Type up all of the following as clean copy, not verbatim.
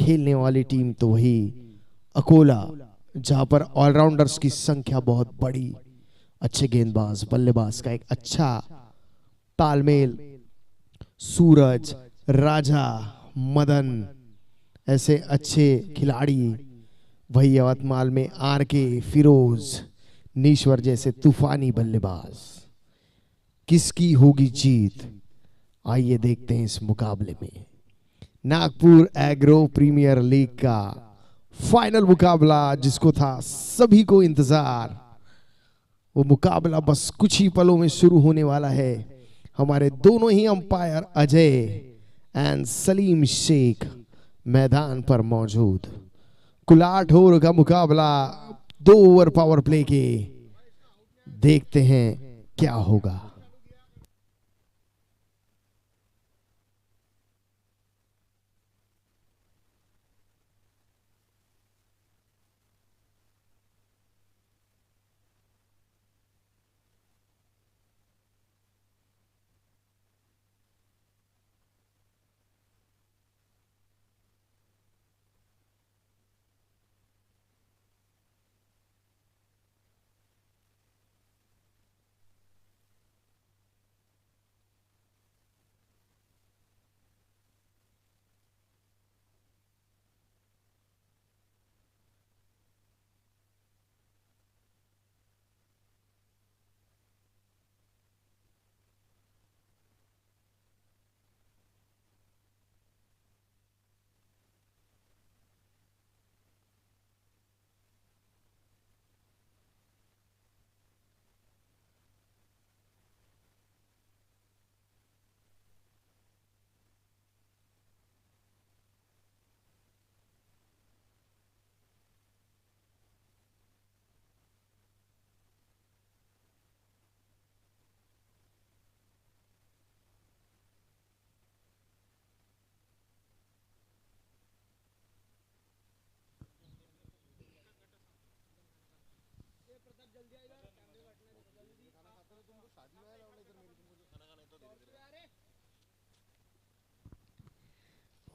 खेलने वाली टीम तो वही अकोला, जहां पर ऑलराउंडर्स की संख्या बहुत बड़ी, अच्छे गेंदबाज बल्लेबाज का एक अच्छा तालमेल, सूरज, राजा, मदन, ऐसे अच्छे खिलाड़ी। वही यवतमाल में आर के, फिरोज, नीश्वर जैसे तूफानी बल्लेबाज। किसकी होगी जीत, आइए देखते हैं इस मुकाबले में। नागपुर एग्रो प्रीमियर लीग का फाइनल मुकाबला, जिसको था सभी को इंतजार, वो मुकाबला बस कुछ ही पलों में शुरू होने वाला है। हमारे दोनों ही अंपायर अजय एंड सलीम शेख मैदान पर मौजूद। कुल 8 ओवर का मुकाबला, 2 ओवर पावर प्ले के। देखते हैं क्या होगा।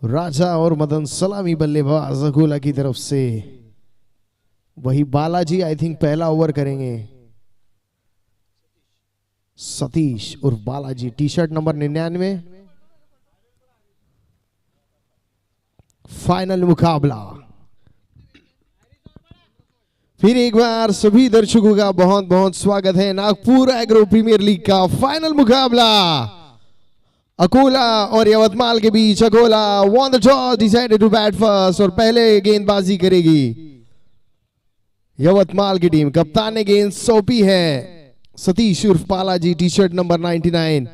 राजा और मदन सलामी बल्लेबाज अकोला की तरफ से। वही बालाजी आई थिंक पहला ओवर करेंगे। सतीश और Balaji, T shirt number 99। Final मुकाबला। फिर एक बार सभी दर्शकों का बहुत बहुत स्वागत है। नागपुर एग्रो प्रीमियर लीग का फाइनल मुकाबला अकोला और यवतमाल के बीच। Akola won the toss, decided to bat first और पहले गेंदबाजी करेगी यवतमाल की टीम। कप्तान ने गेंद सौंपी है सतीश उर्फ बालाजी, टी शर्ट नंबर 99।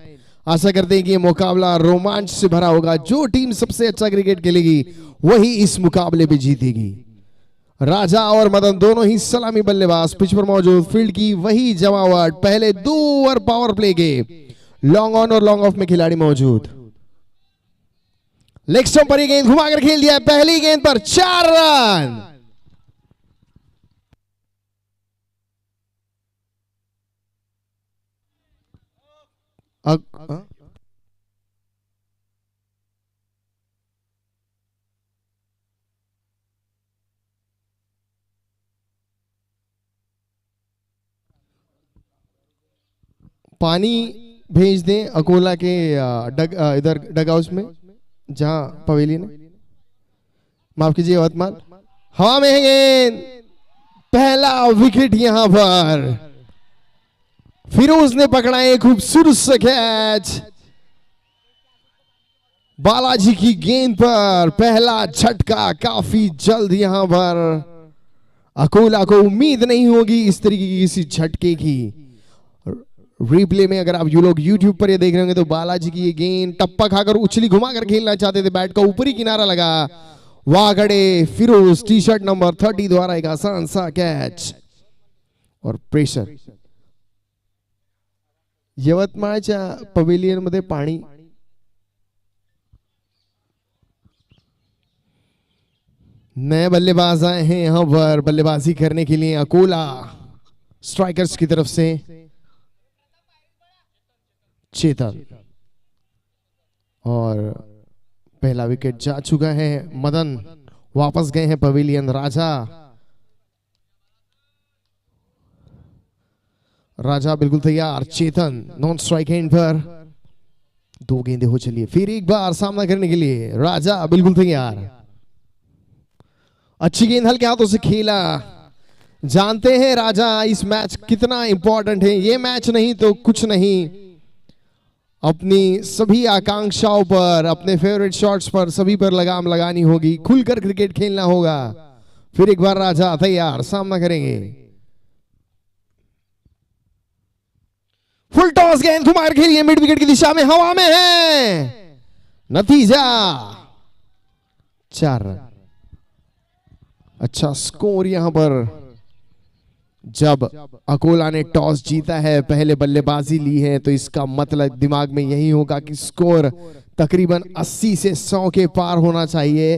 आशा करते हैं कि ये मुकाबला रोमांच से भरा होगा। जो टीम सबसे अच्छा क्रिकेट खेलेगी वही इस मुकाबले पे जीतेगी। राजा और मदन दोनों ही सलामी बल्लेबाज पिच पर मौजूद। फील्ड की वही जमावट, पहले 2 ओवर पावर प्ले के। लॉन्ग ऑन और लॉन्ग ऑफ में खिलाड़ी मौजूद। लेग स्टंप पर गेंद घुमाकर खेल दिया है। पहली गेंद पर 4 रन। पानी भेज दें अकोला के इधर डग हाउस में, जहां पवेलियन है। माफ कीजिए यवतमाल। हवा में है गेंद, पहला विकेट यहां पर फिरोज ने पकड़ा है। खूबसूरत सा कैच बालाजी की गेंद पर, पहला झटका काफी जल्द। यहां पर अकोला को उम्मीद नहीं होगी इस तरीके की किसी झटके की। रिप्ले में अगर आप लोग YouTube पर ये देख रहे होंगे तो बालाजी की ये गेंद टप्पा खाकर उछली घुमाकर खेलना चाहते थे, बैट का ऊपरी किनारा लगा। वहां खड़े फिरोज टी शर्ट नंबर 30 द्वारा एक आसान सा कैच और प्रेशर। यवतमाळच्या पवेलियन मध्ये पाणी नए बल्लेबाज आए हैं यहां पर बल्लेबाजी करने के लिए अकोला स्ट्राइकर्स की तरफ से। चेतन और पहला विकेट जा चुका है। मदन वापस गए हैं पवेलियन। राजा राजा बिल्कुल तैयार। चेतन नॉन स्ट्राइक हैंड पर, 2 गेंदें हो चलिए। फिर एक बार सामना करने के लिए राजा बिल्कुल तैयार। अच्छी गेंद हल्के हाथों से खेला। जानते हैं राजा इस मैच कितना इंपॉर्टेंट है। ये मैच नहीं तो कुछ नहीं। अपनी सभी आकांक्षाओं पर, अपने फेवरेट शॉट्स पर, सभी पर लगाम लगानी होगी। खुलकर क्रिकेट खेलना होगा। फिर एक बार राजा तैयार, सामना करेंगे। फुल टॉस गेंद घुमाकर खेलिए, मिड विकेट की दिशा में, हवा में है। नतीजा 4 रन। अच्छा स्कोर यहां पर। जब अकोला ने टॉस जीता है, पहले बल्लेबाजी ली है, तो इसका मतलब दिमाग में यही होगा कि स्कोर तकरीबन 80 से 100 के पार होना चाहिए।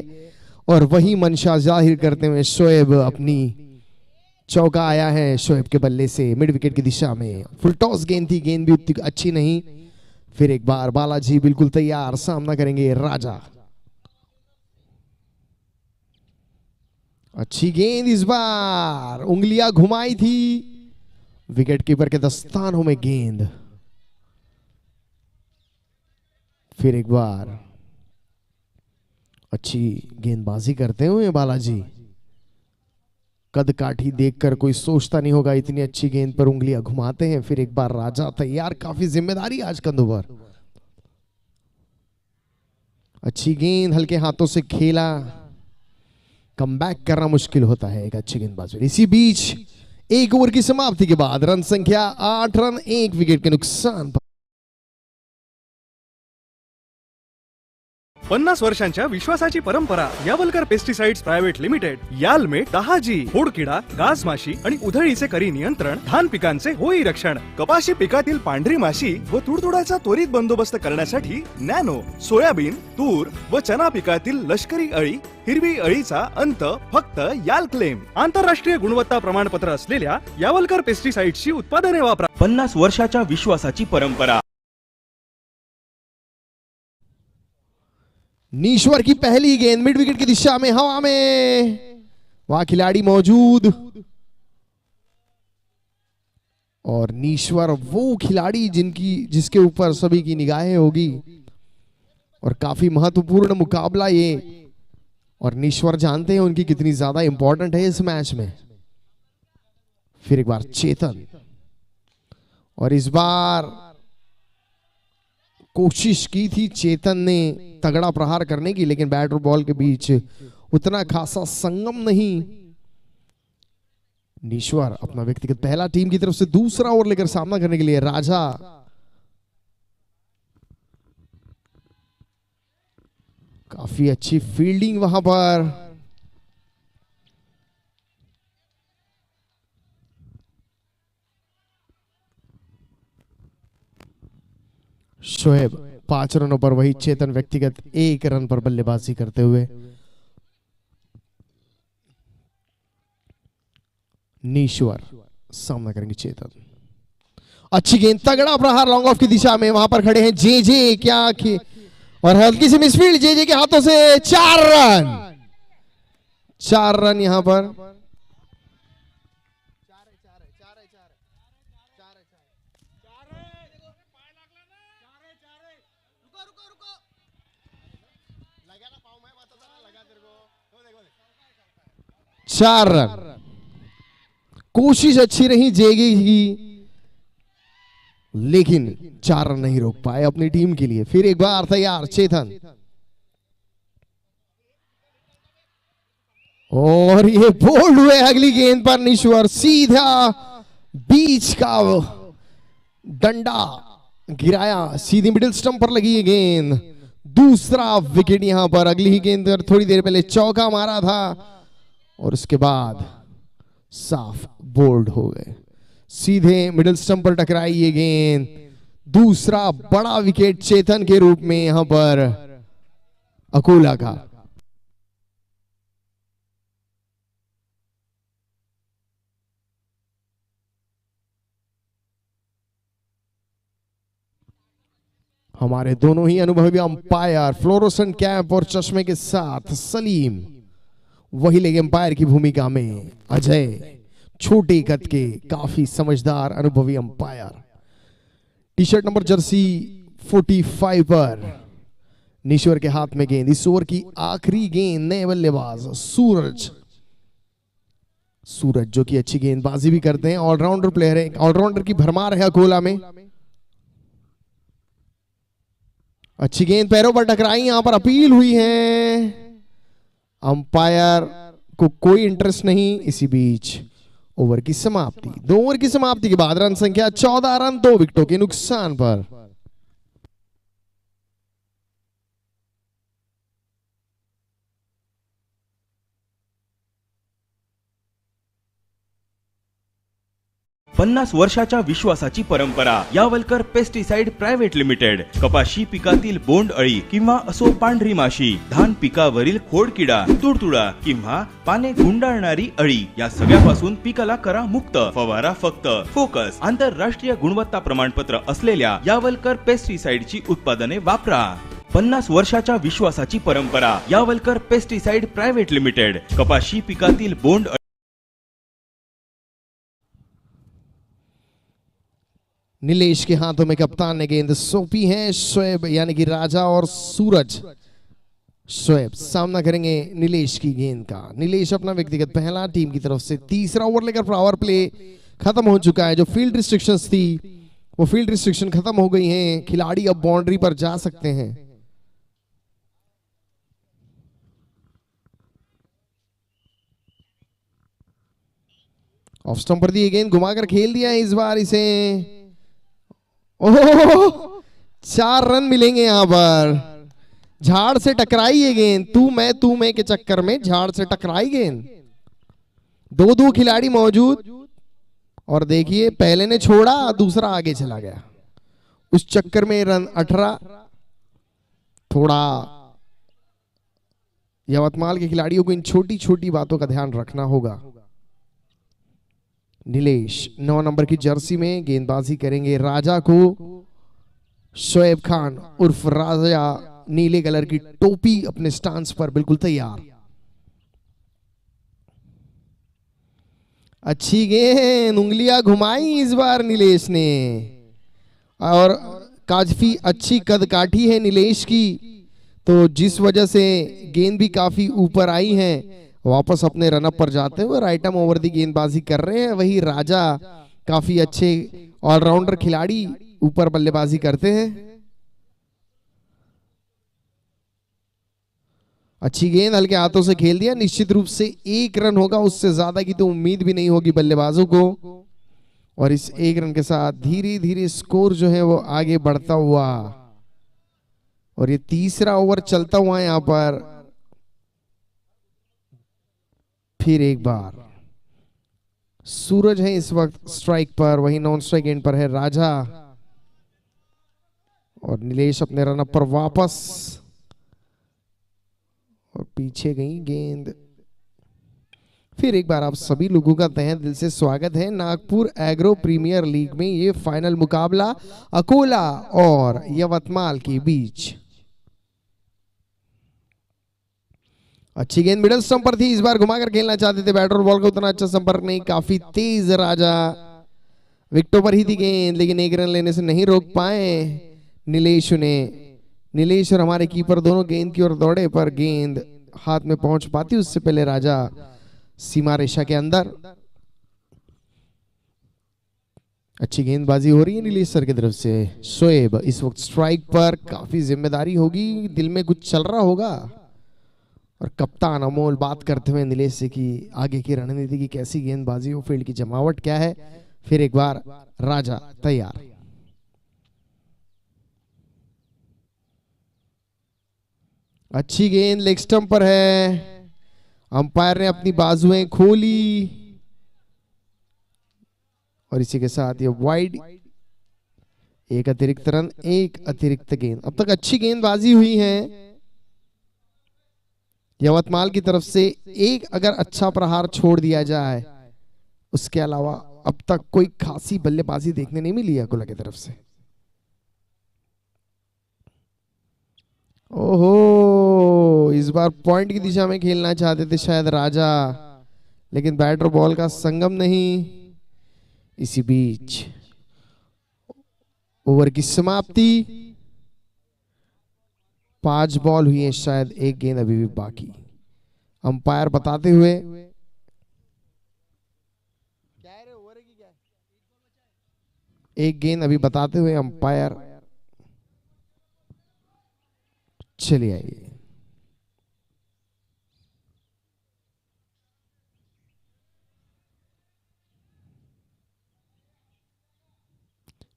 और वही मंशा जाहिर करते हुए शोएब अपनी चौका आया है शोएब के बल्ले से मिड विकेट की दिशा में। फुल टॉस गेंद थी, गेंद भी उतनी अच्छी नहीं। फिर एक बार बालाजी बिल्कुल तैयार, सामना करेंगे राजा। अच्छी गेंद इस बार, उंगलियां घुमाई थी। विकेट कीपर के दस्तानों में गेंद। फिर एक बार अच्छी गेंदबाजी करते हुए बालाजी। कद काठी देखकर कोई सोचता नहीं होगा इतनी अच्छी गेंद पर उंगलियां घुमाते हैं। फिर एक बार राजा तैयार, काफी जिम्मेदारी आज कंधों पर। अच्छी गेंद हल्के हाथों से खेला। कमबैक करना मुश्किल होता है एक अच्छी गेंदबाज। इसी बीच 1 ओवर की समाप्ति के बाद रन संख्या 8 रन 1 विकेट के नुकसान पर। 50 वर्षांच्या विश्वासाची परंपरा यावलकर पेस्टिसाइड्स प्रायव्हेट लिमिटेड. यालमेट 10G खोडकिडा, गाज माशी आणि उधळीचे करी नियंत्रण, धान पिकांचे होई रक्षण, कपाशी पिकातील पांढरी माशी व तुडतुड्याचा त्वरित बंदोबस्त करण्यासाठी नॅनो, सोयाबीन, तूर व चना पिकातील लष्करी अळी, हिरवी अळीचा अंत फक्त याल क्लेम. आंतरराष्ट्रीय गुणवत्ता प्रमाणपत्र असलेल्या यावलकर पेस्टिसाइड्सची उत्पादने वापरा. 50 वर्षाच्या विश्वासाची परंपरा. नीश्वर की पहली गेंद मिड विकेट की दिशा में, हवा में, वहां खिलाड़ी मौजूद। और नीश्वर वो खिलाड़ी जिसके ऊपर सभी की निगाहें होगी और काफी महत्वपूर्ण मुकाबला ये। और नीश्वर जानते हैं उनकी कितनी ज्यादा इंपॉर्टेंट है इस मैच में। फिर एक बार चेतन, और इस बार कोशिश की थी चेतन ने तगड़ा प्रहार करने की, लेकिन बैट और बॉल के बीच उतना खासा संगम नहीं। नीश्वर अपना व्यक्तिगत पहला, टीम की तरफ से दूसरा ओवर लेकर सामना करने के लिए राजा। काफी अच्छी फील्डिंग वहां पर। शोएब 5 रनों पर, वही चेतन व्यक्तिगत 1 रन पर बल्लेबाजी करते हुए। नीश्वर सामना करेंगे चेतन। अच्छी गेंद, तगड़ा प्रहार लॉन्ग ऑफ की दिशा में, वहां पर खड़े हैं जे क्या की, और हल्की सी मिसफील्ड जे के हाथों से। 4 रन, 4 रन यहां पर। चार रन, कोशिश अच्छी रही जेगे की, लेकिन 4 रन नहीं रोक पाए अपनी टीम के लिए। फिर एक बार तैयार चेतन, और ये बोल्ड हुए अगली गेंद पर। नीश्वर सीधा बीच का डंडा गिराया, सीधी मिडिल स्टंप पर लगी ये गेंद। दूसरा विकेट यहां पर। अगली ही गेंद पर थोड़ी देर पहले चौका मारा था और उसके बाद साफ बोल्ड हो गए। सीधे मिडिल स्टंप पर टकराई ये गेंद। दूसरा बड़ा विकेट चेतन के रूप में यहां पर अकोला का। हमारे दोनों ही अनुभवी अंपायर फ्लोरोसेंट कैप और चश्मे के साथ सलीम वही लेग एम्पायर की भूमिका में अजय, छोटे कद के काफी समझदार अनुभवी umpire. T shirt number Jersey 45 पर नीश्वर के हाथ में गेंद। इस ओवर की आखिरी गेंद नए बल्लेबाज सूरज जो कि अच्छी गेंदबाजी भी करते हैं, ऑलराउंडर प्लेयर है, ऑलराउंडर की भरमार है अकोला में। अच्छी गेंद पैरों पर टकराई, यहां पर अपील हुई है, अंपायर को कोई इंटरेस्ट नहीं। इसी बीच ओवर की समाप्ति। 2 ओवर की समाप्ति के बाद रन संख्या 14 रन 2 विकेटों के नुकसान पर। पन्नास वर्षाच्या विश्वासाची परंपरा यावलकर पेस्टिसाइड प्रायव्हेट लिमिटेड। कपाशी पिकातील बोंड अळी किंवा असो पांढरी माशी, धान पिकावरील खोडकिडा, तुडतुडा किंवा पाने गुंडाळणारी अळी या सगळ्यापासून पिकाला करा मुक्त। फवारा फक्त फोकस आंतरराष्ट्रीय गुणवत्ता प्रमाणपत्र असलेल्या यावलकर पेस्टिसाइडची उत्पादने वापरा। 50 वर्षाच्या विश्वासाची परंपरा यावलकर पेस्टिसाइड प्रायव्हेट लिमिटेड। कपाशी पिकातील बोंड नीलेश के हाथों में कप्तान ने गेंद सौंपी है। शोएब यानी कि राजा और सूरज, शोएब सामना करेंगे नीलेश की गेंद का। नीलेश अपना व्यक्तिगत पहला, टीम की तरफ से तीसरा ओवर लेकर पावर प्ले खत्म हो चुका है। जो फील्ड रिस्ट्रिक्शंस थी वो फील्ड रिस्ट्रिक्शन खत्म हो गई हैं। खिलाड़ी अब बाउंड्री पर जा सकते हैं। ऑफ स्टंप पर दी गेंद घुमाकर खेल दिया है इस बार इसे। ओह, 4 रन मिलेंगे यहां पर। झाड़ से टकराई है गेंद, तू मैं के चक्कर में झाड़ से टकराई गेंद। 2 खिलाड़ी मौजूद और देखिए पहले ने छोड़ा, दूसरा आगे चला गया। उस चक्कर में रन 18। थोड़ा यवतमाल के खिलाड़ियों को इन छोटी छोटी बातों का ध्यान रखना होगा। नीलेश 9 नंबर की जर्सी में गेंदबाजी करेंगे। राजा को शोएब खान उर्फ राजा, नीले कलर की टोपी अपने स्टांस पर बिल्कुल तैयार। अच्छी गेंद, उंगलियां घुमाई इस बार नीलेश ने और काफी अच्छी कद काठी है नीलेश की, तो जिस वजह से गेंद भी काफी ऊपर आई है। वापस अपने रनअप पर जाते हुए राइट आर्म ओवर दी गेंदबाजी कर रहे हैं। वही राजा काफी अच्छे ऑलराउंडर खिलाड़ी ऊपर बल्लेबाजी करते हैं। अच्छी गेंद हल्के हाथों से खेल दिया। निश्चित रूप से 1 रन होगा, उससे ज्यादा की तो उम्मीद भी नहीं होगी बल्लेबाजों को। और इस 1 रन के साथ धीरे धीरे स्कोर जो है वो आगे बढ़ता हुआ, और ये तीसरा ओवर चलता हुआ यहां पर। फिर एक बार सूरज है इस वक्त स्ट्राइक पर, वही नॉन स्ट्राइक एंड पर है राजा, और नीलेश अपने रनअप पर वापस, और पीछे गई गेंद। फिर एक बार आप सभी लोगों का तहे दिल से स्वागत है नागपुर एग्रो प्रीमियर लीग में। ये फाइनल मुकाबला अकोला और यवतमाल के बीच। अच्छी गेंद मिडल स्टंप पर थी, इस बार घुमाकर खेलना चाहते थे बैटर और बॉल का उतना अच्छा संपर्क नहीं। काफी तेज राजा, विकेटों पर ही थी गेंद, लेकिन 1 रन लेने से नहीं रोक पाए नीलेश ने। नीलेश और हमारे कीपर दोनों गेंद की ओर दौड़े, पर गेंद हाथ में पहुंच पाती उससे पहले राजा सीमा रेखा के अंदर। अच्छी गेंदबाजी हो रही है नीलेश सर की तरफ से। शोएब इस वक्त स्ट्राइक पर, काफी जिम्मेदारी होगी, दिल में कुछ चल रहा होगा। और कप्तान अमोल बात करते हुए नीलेश से कि आगे की रणनीति की कैसी गेंदबाजी हो, फील्ड की जमावट क्या है। फिर एक बार राजा तैयार। अच्छी गेंद लेग स्टंप पर है, अंपायर ने अपनी बाजुएं खोली और इसी के साथ ये वाइड। 1 अतिरिक्त रन, 1 अतिरिक्त गेंद। अब तक अच्छी गेंदबाजी हुई है यवतमाल की तरफ से। एक अगर अच्छा प्रहार छोड़ दिया जाए, उसके अलावा अब तक कोई खासी बल्लेबाजी देखने नहीं मिली है अकोला की तरफ से। ओहो, इस बार पॉइंट की दिशा में खेलना चाहते थे शायद राजा, लेकिन बैट और बॉल का संगम नहीं। इसी बीच ओवर की समाप्ति। 5 बॉल हुई है, शायद एक गेंद अभी भी बाकी। अंपायर बताते हुए, एक गेंद अभी बताते हुए अंपायर चलिए आइए।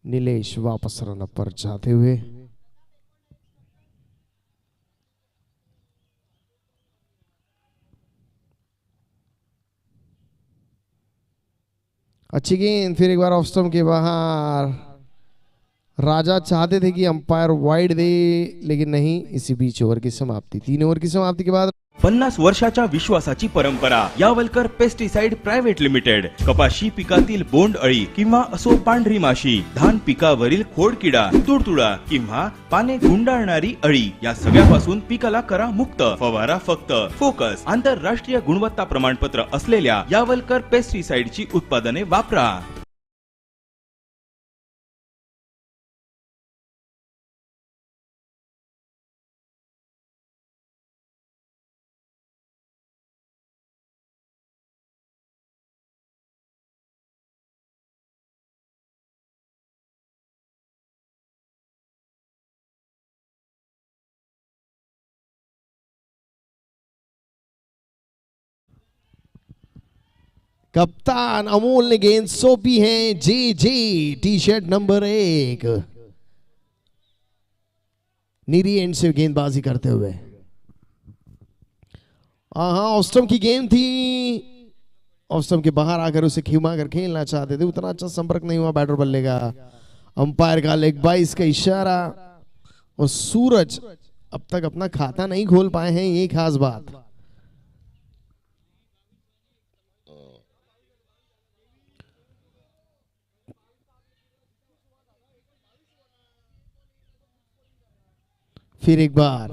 नीलेश वापस रन पर जाते हुए, अच्छी गेंद, फिर एक बार ऑफ स्टंप के बाहर। राजा चाहते थे कि अंपायर वाइड दे, लेकिन नहीं। इसी बीच ओवर की समाप्ति। 3 ओवर की समाप्ति के बाद 50 वर्षाच्या विश्वासाची परंपरा यावलकर पेस्टिसाइड प्रायव्हेट लिमिटेड. कपाशी पिकातील बोंड अळी किंवा असो पांढरी माशी, धान पिकावरील खोडकिडा, तुडतुडा किंवा पाने गुंडाळणारी अळी या सगळ्यापासून पिकाला करा मुक्त. फवारा फक्त फोकस आंतरराष्ट्रीय गुणवत्ता प्रमाणपत्र असलेल्या यावलकर पेस्टिसाइडची उत्पादने वापरा. कप्तान अमोल ने गेंद सौंपी है जे जे, T shirt number 1, NEERI and से गेंदबाजी करते हुए। हाँ, ऑस्टम की गेंद थी। ऑस्टम के बाहर आकर उसे खिमा कर खेलना चाहते थे, उतना अच्छा संपर्क नहीं हुआ बैटर बल्ले का। अंपायर का लेग बाइस का इशारा। और सूरज अब तक अपना खाता नहीं खोल पाए हैं, ये खास बात। फिर एक बार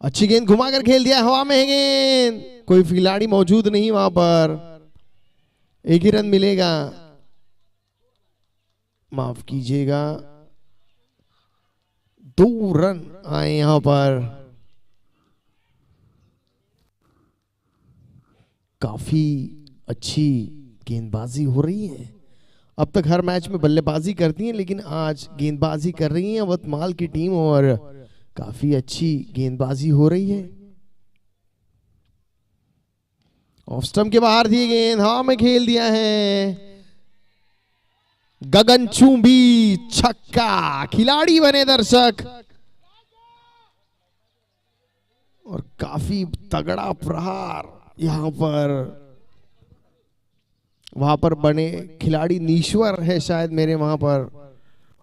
अच्छी गेंद घुमाकर खेल दिया, हवा में है गेंद, कोई खिलाड़ी मौजूद नहीं वहां पर, एक ही रन मिलेगा। माफ कीजिएगा, 2 रन आए यहां पर। काफी अच्छी गेंदबाजी हो रही है। अब तक हर मैच में बल्लेबाजी करती हैं, लेकिन आज गेंदबाजी कर रही है वतमाल की टीम और काफी अच्छी गेंदबाजी हो रही है। ऑफ स्टंप के बाहर थी गेंद, हवा में खेल दिया है। गगनचुंबी छक्का, खिलाड़ी बने दर्शक। और काफी तगड़ा प्रहार यहां पर। वहां पर बने खिलाड़ी नीश्वर है शायद मेरे वहां पर,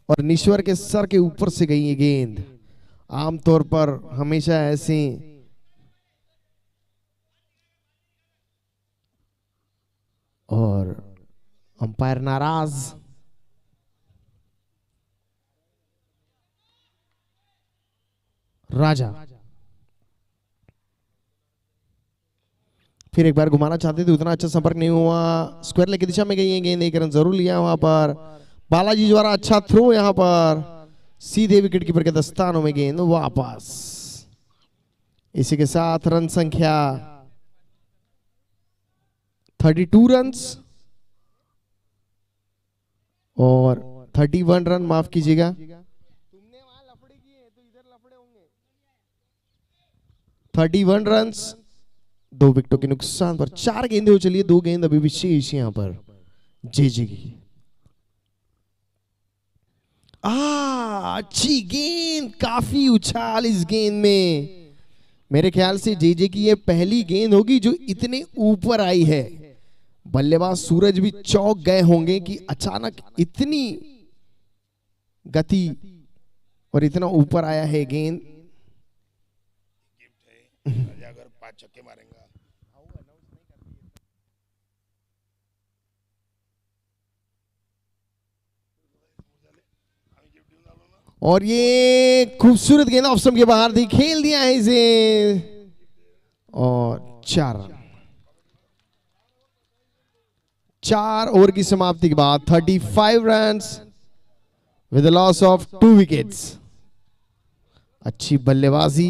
और नीश्वर के सर के ऊपर से गई ये गेंद। आमतौर पर हमेशा ऐसे और अंपायर नाराज। राजा फिर एक बार घुमाना चाहते थे, उतना अच्छा संपर्क नहीं हुआ। स्क्वायर लेग की दिशा में गई है गेंद, एक रन जरूर लिया वहां पर। बालाजी द्वारा अच्छा थ्रो यहां पर, सीधे विकेट कीपर के दस्तानों में गेंद वापस। इसी के साथ रन संख्या 32 रन्स और 31 रन, माफ कीजिएगा, 31 रन्स 2 विकेटों के नुकसान पर। 4 गेंदें हो चलिए, 2 गेंद अभी भी शेष यहां पर जी जी की। अच्छी गेंद, काफी उछाल इस गेंद में। मेरे ख्याल से जेजे की ये पहली गेंद होगी जो इतने ऊपर आई है। बल्लेबाज सूरज भी चौंक गए होंगे कि अचानक इतनी गति और इतना ऊपर आया है गेंद। अगर 5 छक्के मारेंगे और ये खूबसूरत गेंद ऑफ स्टंप के बाहर थी, खेल दिया है इसे और 4 ओवर की समाप्ति के बाद 35 runs with loss of 2 wickets. अच्छी बल्लेबाजी।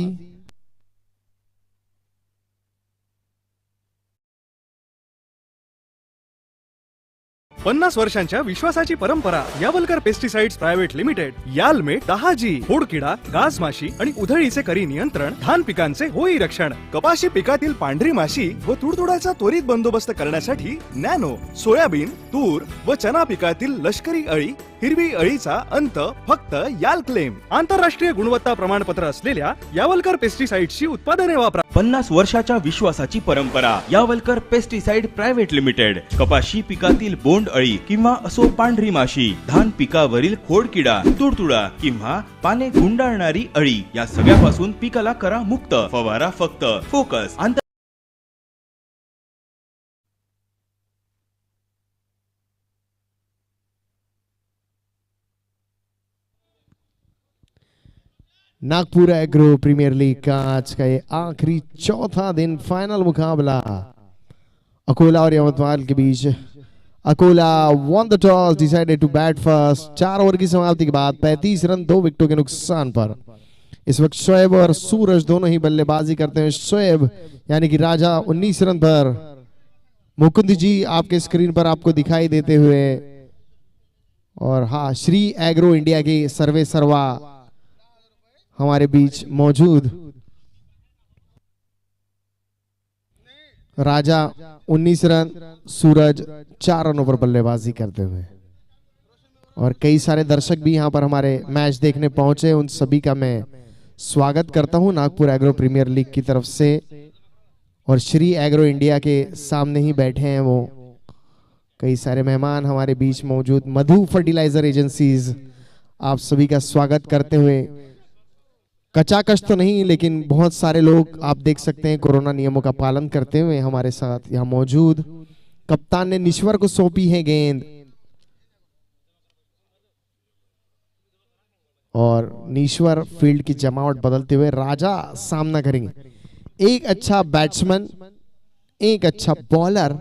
पन्नास वर्षांच्या विश्वासाची परंपरा यावलकर पेस्टिसाइड्स प्रायव्हेट लिमिटेड। यालमेट, दहाजी, खोडकिडा, गाज माशी आणि उधळीचे करी नियंत्रण, धान पिकांचे होई रक्षण, कपाशी पिकातील पांढरी माशी व तुडतुड्याचा त्वरित बंदोबस्त करण्यासाठी नॅनो, सोयाबीन, तूर व चना पिकातील लष्करी अळी, हिरवी अळीचा अंत फक्त याल क्लेम। आंतरराष्ट्रीय गुणवत्ता प्रमाणपत्र असलेल्या यावलकर पेस्टिसाइड्सची उत्पादने वापरा। 50 वर्षाच्या विश्वासाची परंपरा यावलकर पेस्टिसाइड प्रायव्हेट लिमिटेड। कपाशी पिकातील बोंड अळी किंवा असो पांढरी माशी, धान पिकावरील खोडकिडा, तुडतुडा किंवा पाने गुंडाळणारी अळी या सगळ्यापासून पिकाला करा मुक्त। फवारा फक्त focus. Nagpur agro premier league का आज का ये आखिरी चौथा दिन फाइनल मुकाबला अकोला और यवतमाल के बीच। Akola won the toss, decided to bat first। 4 over की समाप्ति के बाद 35 रन 2 विकेटों के नुकसान पर इस वक्त शोएब और सूरज दोनों ही बल्लेबाजी करते हैं। शोएब यानी कि राजा 19 रन पर, मुकुंद जी आपके स्क्रीन पर आपको दिखाई देते हुए, और हाँ श्री एग्रो इंडिया के सर्वे सर्वा हमारे बीच मौजूद। राजा 19 रन, सूरज 4 रनों पर बल्लेबाजी करते हुए, और कई सारे दर्शक भी यहां पर हमारे मैच देखने पहुंचे। उन सभी का मैं स्वागत करता हूं नागपुर एग्रो प्रीमियर लीग की तरफ से। और श्री एग्रो इंडिया के सामने ही बैठे हैं वो कई सारे मेहमान हमारे बीच मौजूद। मधु फर्टिलाइजर एजेंसीज आप सभी का स्वागत करते हुए, कचाकच तो नहीं लेकिन बहुत सारे लोग आप देख सकते हैं कोरोना नियमों का पालन करते हुए हमारे साथ यहाँ मौजूद। कप्तान ने नीश्वर को सौंपी है गेंद और नीश्वर फील्ड की जमावट बदलते हुए राजा सामना करेंगे। एक अच्छा बैट्समैन, एक अच्छा बॉलर,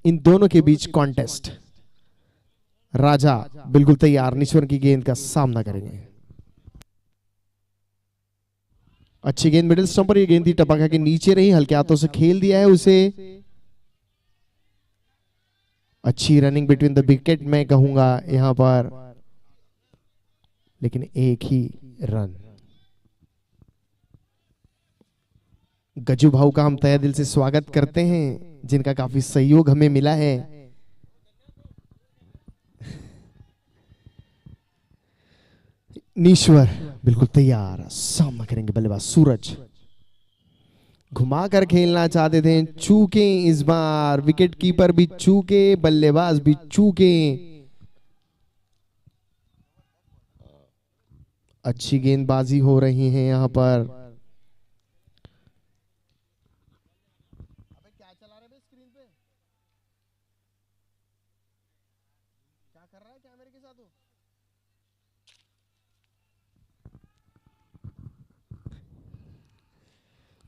इन दोनों के बीच कॉन्टेस्ट। राजा बिल्कुल तैयार, नीश्वर की गेंद का सामना करेंगे। अच्छी गेंद मिडिल स्टंप पर, ये गेंद थी टपका के नीचे रही, हल्के हाथों से खेल दिया है उसे। अच्छी रनिंग बिटवीन द विकेट मैं कहूंगा यहां पर, लेकिन एक ही रन। गजू भाऊ का हम तहे दिल से स्वागत करते हैं जिनका काफी सहयोग हमें मिला है। नीश्वर बिल्कुल तैयार, सामना करेंगे बल्लेबाज सूरज। घुमाकर खेलना चाहते थे, चूके इस बार। विकेट कीपर भी चूके, बल्लेबाज भी चूके। अच्छी गेंदबाजी हो रही है यहां पर। क्या चला रहे स्क्रीन पे? क्या कर रहा है कैमरे के साथ?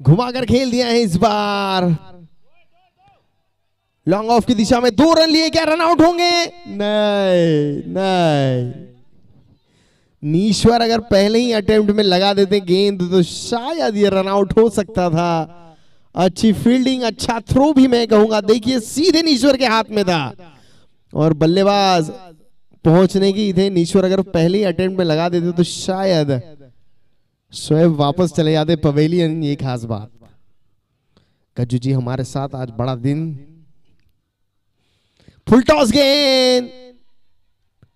घुमाकर खेल दिया है इस बार। लॉन्ग ऑफ की दिशा में 2 रन लिए, क्या रन आउट होंगे? नहीं नहीं, नीश्वर अगर पहले ही अटेम्प्ट में लगा देते गेंद तो शायद ये रन आउट हो सकता था। अच्छी फील्डिंग, अच्छा थ्रो भी मैं कहूंगा। देखिए सीधे नीश्वर के हाथ में था और बल्लेबाज पहुंचने की थे। नीश्वर अगर पहले ही अटेम्प्ट में लगा देते तो शायद शोएब वापस चले जाते पवेलियन। ये खास बात, गज्जू जी हमारे साथ आज बड़ा दिन। फुल टॉस गेंद,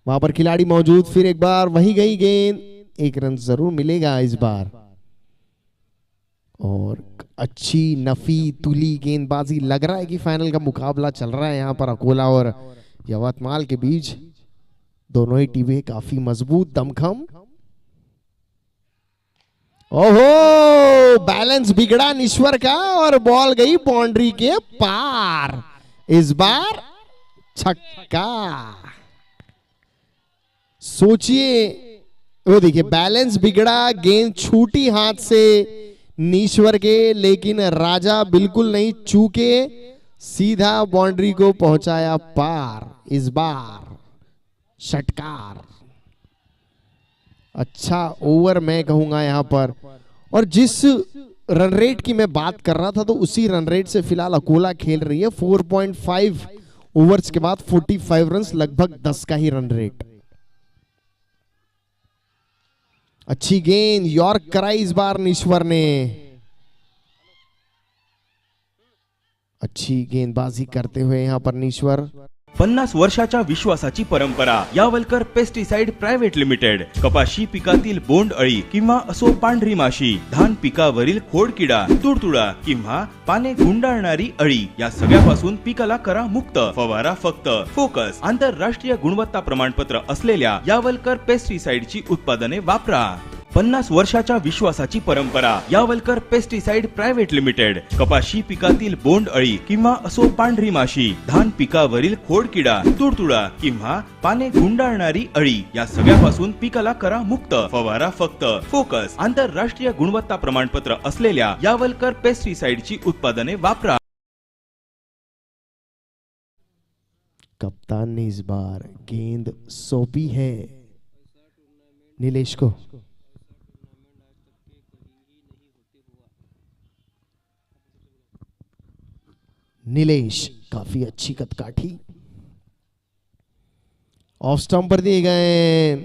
वहां पर खिलाड़ी मौजूद, फिर एक बार वही गई गेंद। 1 रन जरूर मिलेगा इस बार। और अच्छी नफी तुली गेंदबाजी, लग रहा है कि फाइनल का मुकाबला चल रहा है यहाँ पर अकोला और यवतमाल के बीच। दोनों ही टीमें काफी मजबूत, दमखम। ओहो, बैलेंस बिगड़ा नीश्वर का और बॉल गई बाउंड्री के पार। इस बार छक्का। सोचिए वो देखिए बैलेंस बिगड़ा, गेंद छूटी हाथ से नीश्वर के, लेकिन राजा बिल्कुल नहीं चूके, सीधा बाउंड्री को पहुंचाया पार। इस बार षटकार, अच्छा ओवर मैं कहूंगा यहां पर। और जिस रन रेट की मैं बात कर रहा था तो उसी रन रेट से फिलहाल अकोला खेल रही है। 4.5 ओवर्स के बाद 45 रन, लगभग 10 का ही रन रेट। अच्छी गेंद, यॉर्क कराई इस बार नीश्वर ने। अच्छी गेंदबाजी करते हुए यहां पर नीश्वर। 50 वर्षाच्या विश्वासाची परंपरा यावलकर पेस्टिसाइड प्रायव्हेट लिमिटेड। कपाशी पिकातील बोंड अळी किंवा असो पांढरी माशी, धान पिकावरील खोडकिडा, तुडतुडा किंवा पाने गुंडाळणारी अळी या सगळ्यापासून पिकाला करा मुक्त। फवारा फक्त फोकस आंतरराष्ट्रीय गुणवत्ता प्रमाणपत्र असलेल्या यावलकर पेस्टिसाइडची उत्पादने वापरा। 50 वर्षाच्या विश्वासाची परंपरा यावलकर पेस्टिसाइड प्रायव्हेट लिमिटेड। कपाशी पिकातील बोंड अळी किंवा असो पांढरी माशी, धान पिकावरील खोडकिडा, तुडतुडा किंवा पाने गुंडाळणारी अळी या सगळ्यापासून पिकाला करा मुक्त। फवारा फक्त फोकस आंतरराष्ट्रीय गुणवत्ता प्रमाणपत्र असलेल्या यावलकर पेस्टिसाइडची उत्पादने वापरा। कप्तान ने इस बार गेंद सौंपी है नीलेश को। नीलेश काफी अच्छी कदकाठी, ऑफ स्टंप पर दिए गए,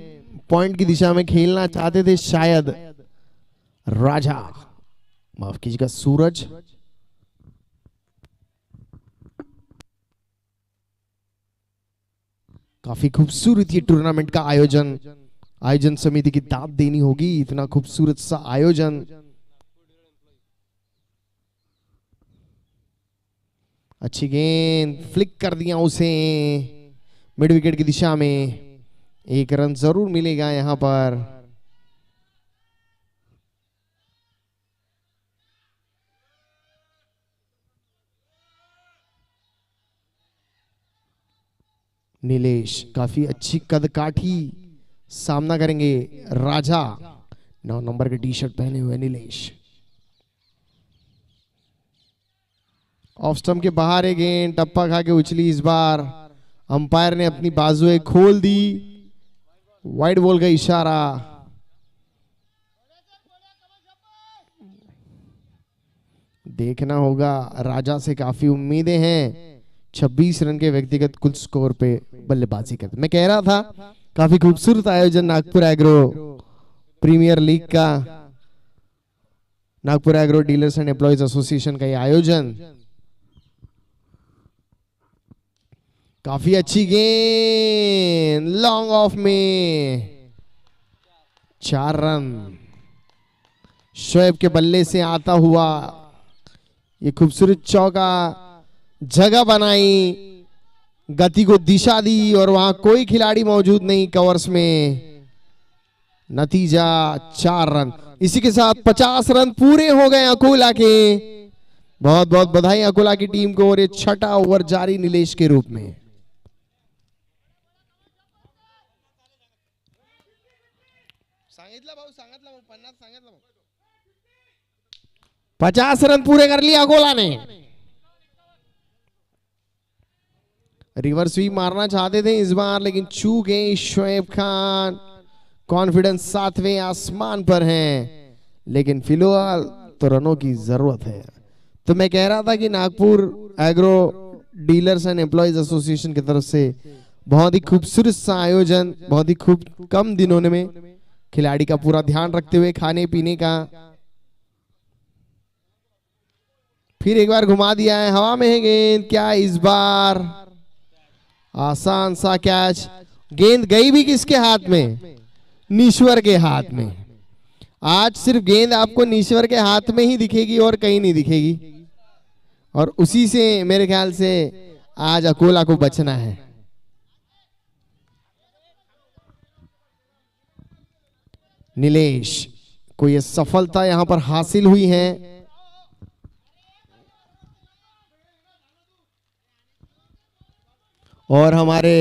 पॉइंट की दिशा में खेलना चाहते थे शायद राजा, माफ कीजिएगा सूरज। काफी खूबसूरत ये टूर्नामेंट का आयोजन समिति की दाद देनी होगी, इतना खूबसूरत सा आयोजन। अच्छी गेंद, फ्लिक कर दिया उसे मिड विकेट की दिशा में। एक रन जरूर मिलेगा यहां पर। नीलेश काफी अच्छी कदकाठी सामना करेंगे राजा। 9 नंबर के टी शर्ट पहने हुए नीलेश। ऑफ स्टंप के बाहर एक गेंद टप्पा खा के उछली इस बार। अंपायर ने अपनी बाजुएं खोल दी, वाइड बॉल का इशारा। देखना होगा, राजा से काफी उम्मीदें हैं। 26 रन के व्यक्तिगत कुल स्कोर पे बल्लेबाजी करते। मैं कह रहा था काफी खूबसूरत आयोजन नागपुर एग्रो प्रीमियर लीग का, Nagpur agro dealers and employees association का ये आयोजन। काफी अच्छी गेंद, लॉन्ग ऑफ में 4 रन। शोएब के बल्ले से आता हुआ ये खूबसूरत चौका, जगह बनाई, गति को दिशा दी और वहां कोई खिलाड़ी मौजूद नहीं कवर्स में। नतीजा 4 रन। इसी के साथ 50 रन पूरे हो गए अकोला के। बहुत बहुत बधाई अकोला की टीम को। और ये 6ठा ओवर जारी नीलेश के रूप में। सांगितलं भाऊ, 50 रन पूरे कर लिया अकोला ने। रिवर्स स्वीप मारना चाहते थे इस बार, लेकिन चूक गए शोएब खान। कॉन्फिडेंस 7वें आसमान पर है, लेकिन फिलहाल तो रनों की जरूरत है। तो मैं कह रहा था कि Nagpur agro dealers and employees association की तरफ से बहुत ही खूबसूरत सा आयोजन, बहुत ही खूब कम दिनों में खिलाड़ी का पूरा ध्यान रखते हुए खाने पीने का। फिर एक बार घुमा दिया है, हवा में है गेंद। क्या इस बार आसान सा कैच। गेंद गई भी किसके हाथ में? नीश्वर के हाथ में। आज सिर्फ गेंद आपको नीश्वर के हाथ में ही दिखेगी और कहीं नहीं दिखेगी, और उसी से मेरे ख्याल से आज अकोला को बचना है। नीलेश को यह सफलता यहां पर हासिल हुई है। और हमारे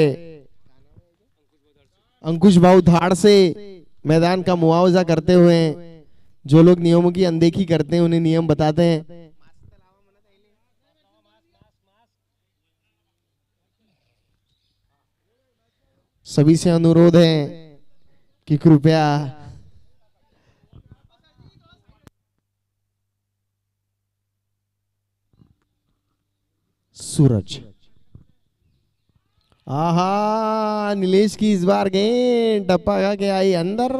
अंकुश भाऊ धाड़ से मैदान का मुआवजा करते हुए जो लोग नियमों की अनदेखी करते हैं उन्हें नियम बताते हैं। सभी से अनुरोध है कि कृपया सूरज, आहा नीलेश की इस बार गेंद टप्पा खा के आई अंदर।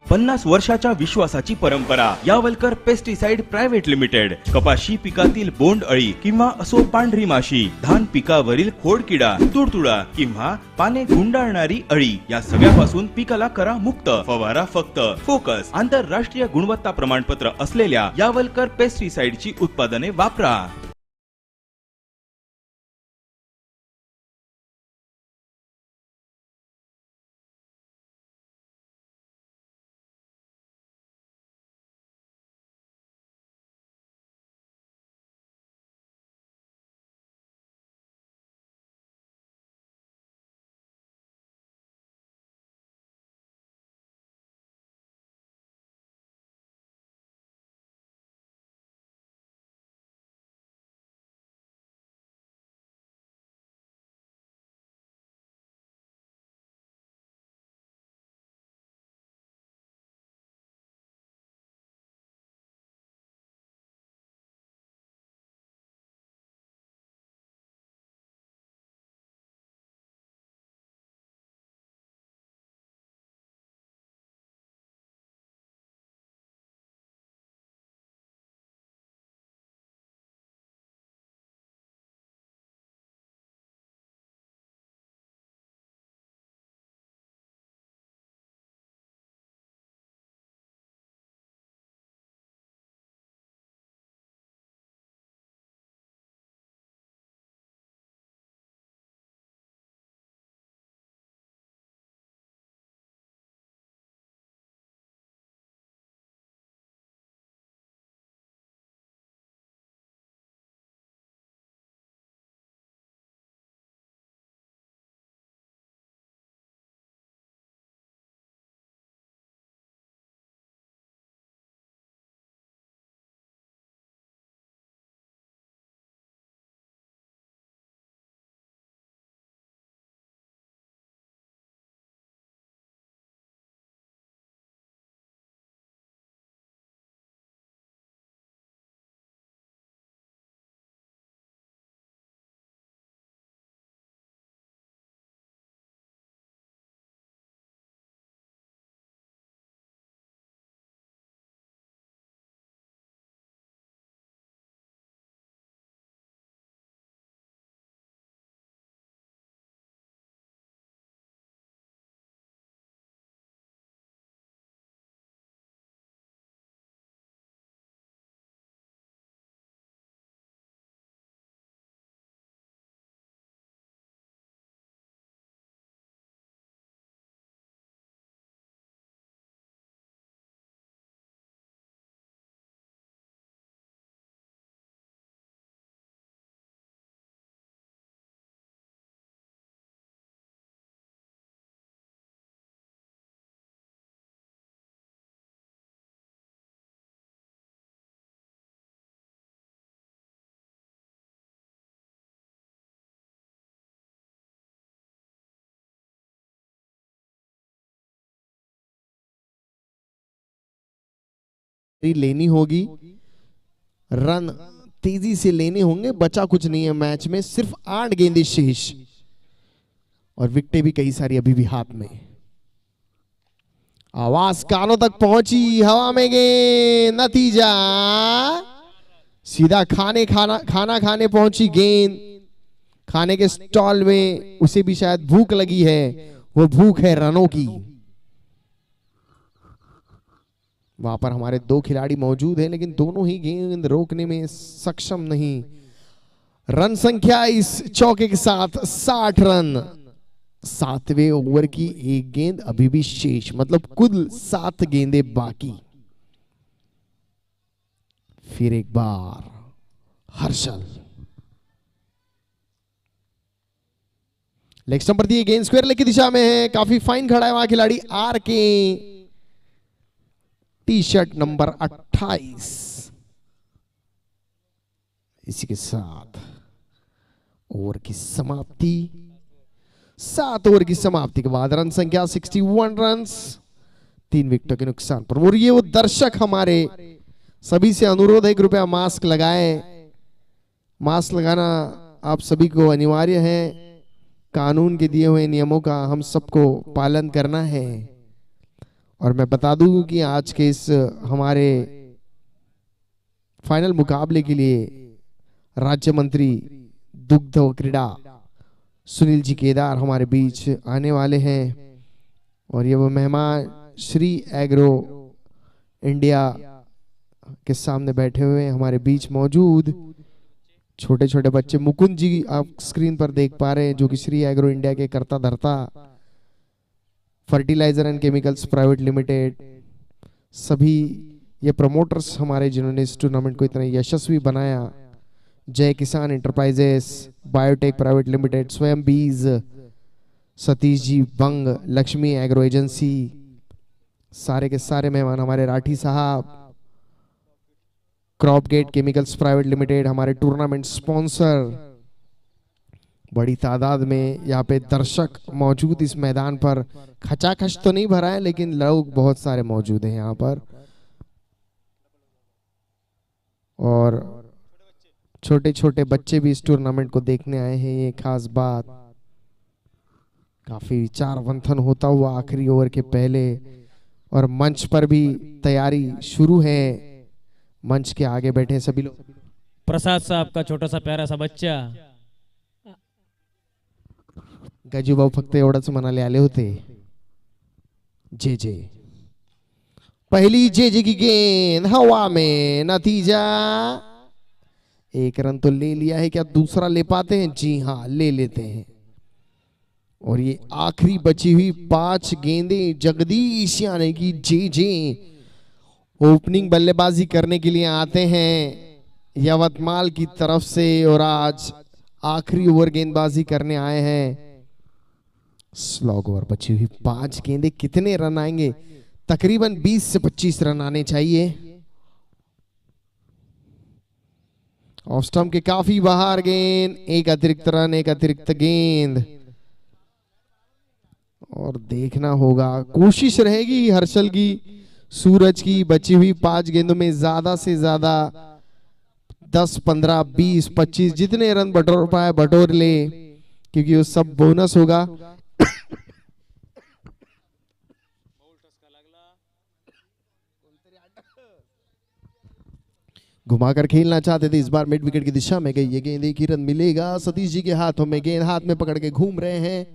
50 वर्षाच्या विश्वासाची परंपरा यावलकर पेस्टिसाइड प्रायव्हेट लिमिटेड। कपाशी पिकातील बोंड अळी किंवा असो पांढरी माशी, धान पिकावरील खोडकिडा, तुडतुडा किंवा पाने गुंडाळणारी अळी या सगळ्यापासून पिकाला करा मुक्त। फवारा फक्त फोकस आंतरराष्ट्रीय गुणवत्ता प्रमाणपत्र असलेल्या यावलकर पेस्टिसाइडची उत्पादने वापरा। लेनी होगी, रन तेजी से लेने होंगे। बचा कुछ नहीं है मैच में, सिर्फ 8 गेंदें शेष और विकेटें भी कई सारी अभी भी हाथ में। आवाज कानों तक पहुंची, हवा में गेंद, नतीजा सीधा खाना खाने पहुंची गेंद। खाने के स्टॉल में उसे भी शायद भूख लगी है, वो भूख है रनों की। वहां पर हमारे 2 खिलाड़ी मौजूद हैं लेकिन दोनों ही गेंद रोकने में सक्षम नहीं। रन संख्या इस चौके के साथ 60 रन। 7वें ओवर की 1 गेंद अभी भी शेष, मतलब कुल 7 गेंदें बाकी। फिर एक बार हर्षल लेग स्टंप पर दी गेंद स्क्वायर लेग की दिशा में है, काफी फाइन खड़ा है वहां खिलाड़ी आर के। T shirt number 28। इसी के साथ ओवर की समाप्ति, 7 ओवर की समाप्ति के बाद रन संख्या 61 रन्स, 3 विकेटों के नुकसान पर। और ये वो दर्शक हमारे सभी से अनुरोध है, कृपया मास्क लगाएं। मास्क लगाना आप सभी को अनिवार्य है, कानून के दिए हुए नियमों का हम सबको पालन करना है। और मैं बता दूं कि आज के इस हमारे फाइनल मुकाबले के लिए राज्य मंत्री दुग्ध व क्रीड़ा सुनील जी केदार हमारे बीच आने वाले हैं। और ये वो मेहमान श्री एग्रो इंडिया के सामने बैठे हुए हमारे बीच मौजूद छोटे छोटे बच्चे। मुकुंद जी आप स्क्रीन पर देख पा रहे हैं, जो कि श्री एग्रो इंडिया के कर्ता धर्ता fertilizer and chemicals private limited, सभी ये प्रमोटर्स हमारे जिन्होंने इस टूर्नामेंट को इतना यशस्वी बनाया। जय किसान एंटरप्राइजेस, बायोटेक प्राइवेट लिमिटेड, स्वयं बीज, सतीश जी बंग, लक्ष्मी एग्रो एजेंसी, सारे के सारे मेहमान हमारे राठी साहब, crop gate chemicals private limited हमारे टूर्नामेंट स्पॉन्सर। बड़ी तादाद में यहाँ पे दर्शक मौजूद इस मैदान पर। खचाखच तो नहीं भरा है, लेकिन लोग बहुत सारे मौजूद हैं यहाँ पर। और छोटे छोटे बच्चे भी इस टूर्नामेंट को देखने आए हैं, ये खास बात। काफी विचार मंथन होता हुआ आखिरी ओवर के पहले, और मंच पर भी तैयारी शुरू है। मंच के आगे बैठे सभी लोग। प्रसाद साहब का छोटा सा प्यारा सा बच्चा। गजू भाऊ फक्त एवढंच म्हणाले आले होते। जे जे पहली जे की गेंद हवा में, नतीजा 1 रन तो ले लिया है। क्या दूसरा ले पाते हैं? जी हाँ, ले लेते हैं। और ये आखिरी बची हुई 5 गेंदें जगदीश यानी कि जे ओपनिंग बल्लेबाजी करने के लिए आते हैं यवतमाल की तरफ से, और आज आखिरी ओवर गेंदबाजी करने आए हैं। स्लॉग ओवर बची हुई 5 गेंदें, कितने रन आएंगे? तकरीबन 20 से 25 रन आने चाहिए। ऑफ स्टंप के काफी बाहर गेंद, एक अतिरिक्त रन, एक अतिरिक्त गेंद। और देखना होगा, कोशिश रहेगी हर्षल की, सूरज की, बची हुई 5 गेंदों में ज्यादा से ज्यादा 10, 15, 20, 25 जितने रन बटोर पाए बटोर ले, क्योंकि वो सब बोनस होगा। घुमाकर खेलना चाहते थे, इस बार मिड विकेट की दिशा में गई ये गेंद, एक ही रन मिलेगा। सतीश जी के हाथों में गेंद, हाथ में पकड़ के घूम रहे हैं।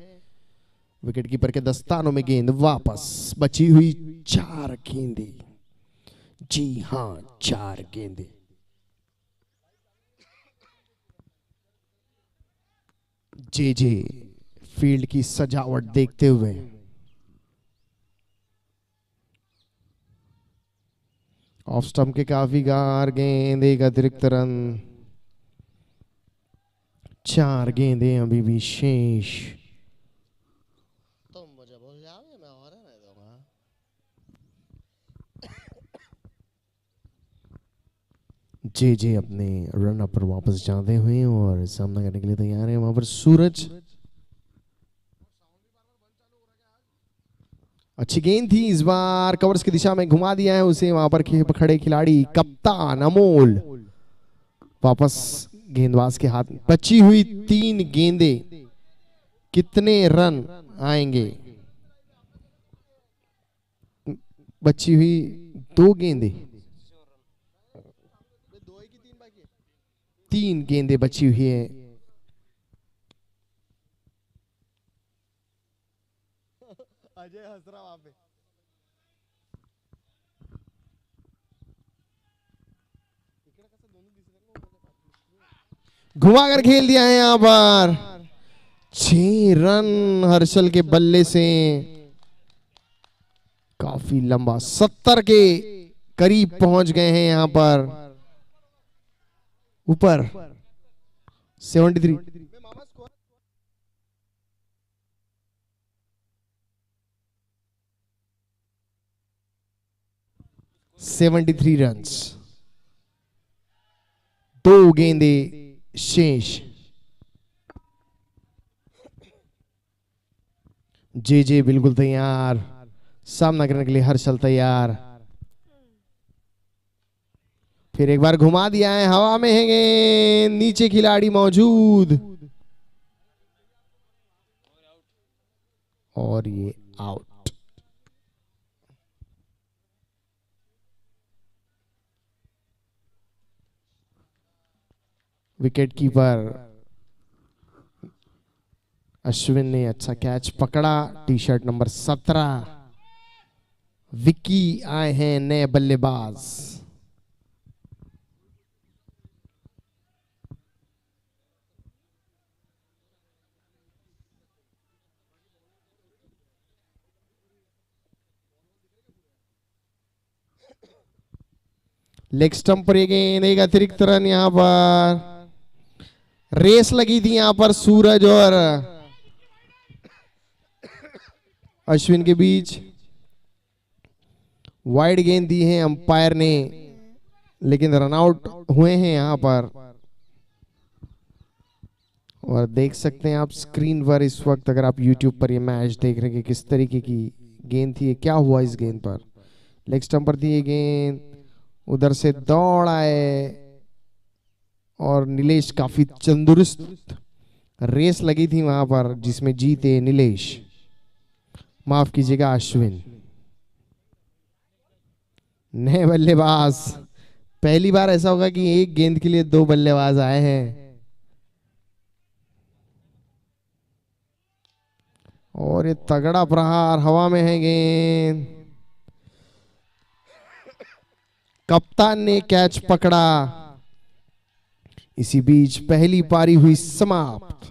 विकेट कीपर के दस्तानों में गेंद वापस। बची हुई 4 गेंदें, जी हाँ 4 गेंदें। जे फील्ड की सजावट देखते हुए ऑफ स्टंप के काफी गार गेंद, एक अतिरिक्त रन, 4 गेंदें अभी भी शेष। तुम मुझे भूल जाओगे, मैं और नहीं दूंगा। जे अपने रन अप पर वापस जाते हुए और सामना करने के लिए तैयार है। वहां पर सूरज, अच्छी गेंद थी, इस बार कवर्स की दिशा में घुमा दिया है उसे। वहां पर खड़े खिलाड़ी कप्तान अमोल, वापस गेंदबाज के हाथ में। बची हुई 3 गेंदें, कितने रन आएंगे? बची हुई 2 गेंदें, 3 गेंदें बची हुई है। अजय हंस रहा वहां पे। घुमा कर खेल दिया है यहां पर। 6 रन हर्षल के बल्ले से, काफी लंबा, 70 के करीब पहुंच गए हैं यहां पर। ऊपर 73। 73 रन्स। 2 गेंदे शेष। जे बिल्कुल तैयार, सामना करने के लिए हर्षल तैयार। फिर एक बार घुमा दिया है, हवा में है गेंद, नीचे खिलाड़ी मौजूद और ये आउट। विकेट कीपर अश्विन ने अच्छा कैच पकड़ा। टी शर्ट नंबर 17 विक्की आए हैं नए बल्लेबाज। लेग स्टंप पर ये गेंद, एक अतिरिक्त रन। यहां पर रेस लगी थी यहां पर सूरज और अश्विन के बीच। वाइड गेंद दी है अंपायर ने, लेकिन रनआउट हुए हैं यहां पर। और देख सकते हैं आप स्क्रीन पर इस वक्त, अगर आप YouTube पर ये मैच देख रहे हैं कि किस तरीके की गेंद थी, क्या हुआ इस गेंद पर। लेग स्टंप पर थी ये गेंद, उधर से दौड़ आए और नीलेश काफी तंदुरुस्त। रेस लगी थी वहां पर जिसमें जीते नीलेश, माफ कीजिएगा अश्विन। नए बल्लेबाज, पहली बार ऐसा होगा कि एक गेंद के लिए 2 बल्लेबाज आए हैं। और ये तगड़ा प्रहार, हवा में है गेंद, कप्तान ने कैच पकड़ा। इसी बीच पहली पारी हुई समाप्त।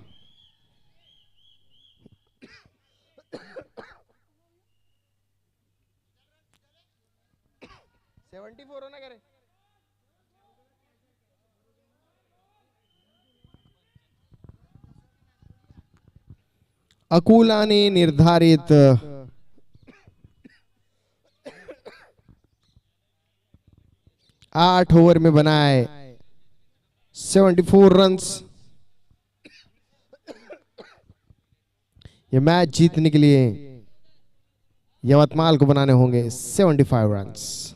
अकूला ने निर्धारित 8 ओवर में बनाए 74 रन्स। ये मैच जीतने के लिए यवतमाल को बनाने होंगे 75 रन्स।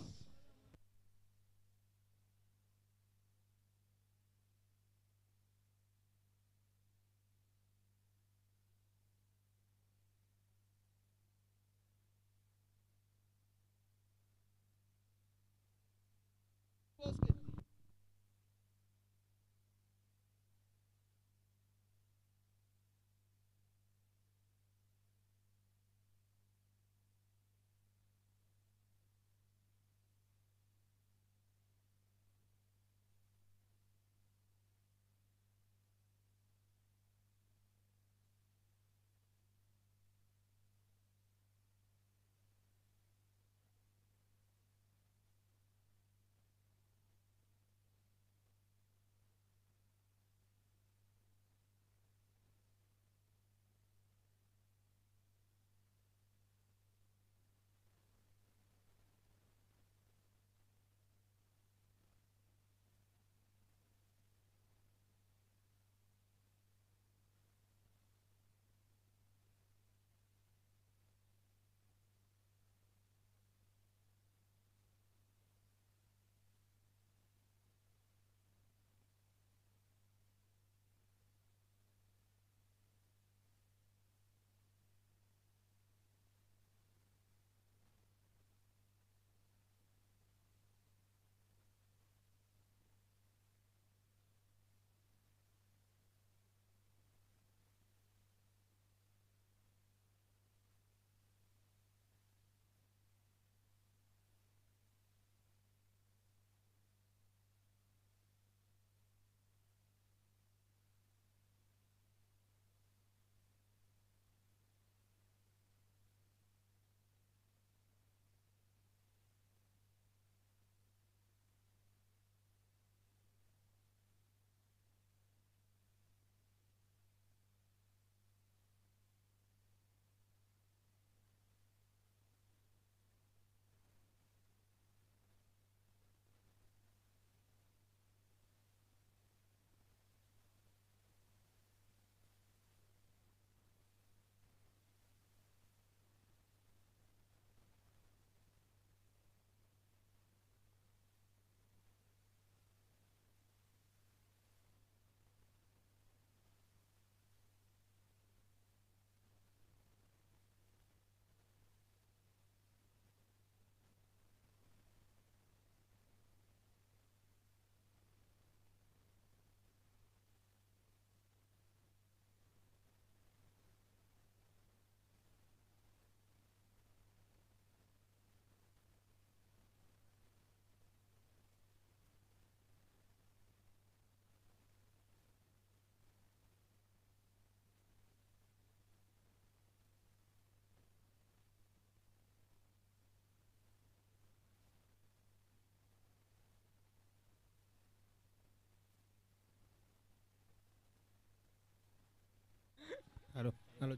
Hello hello.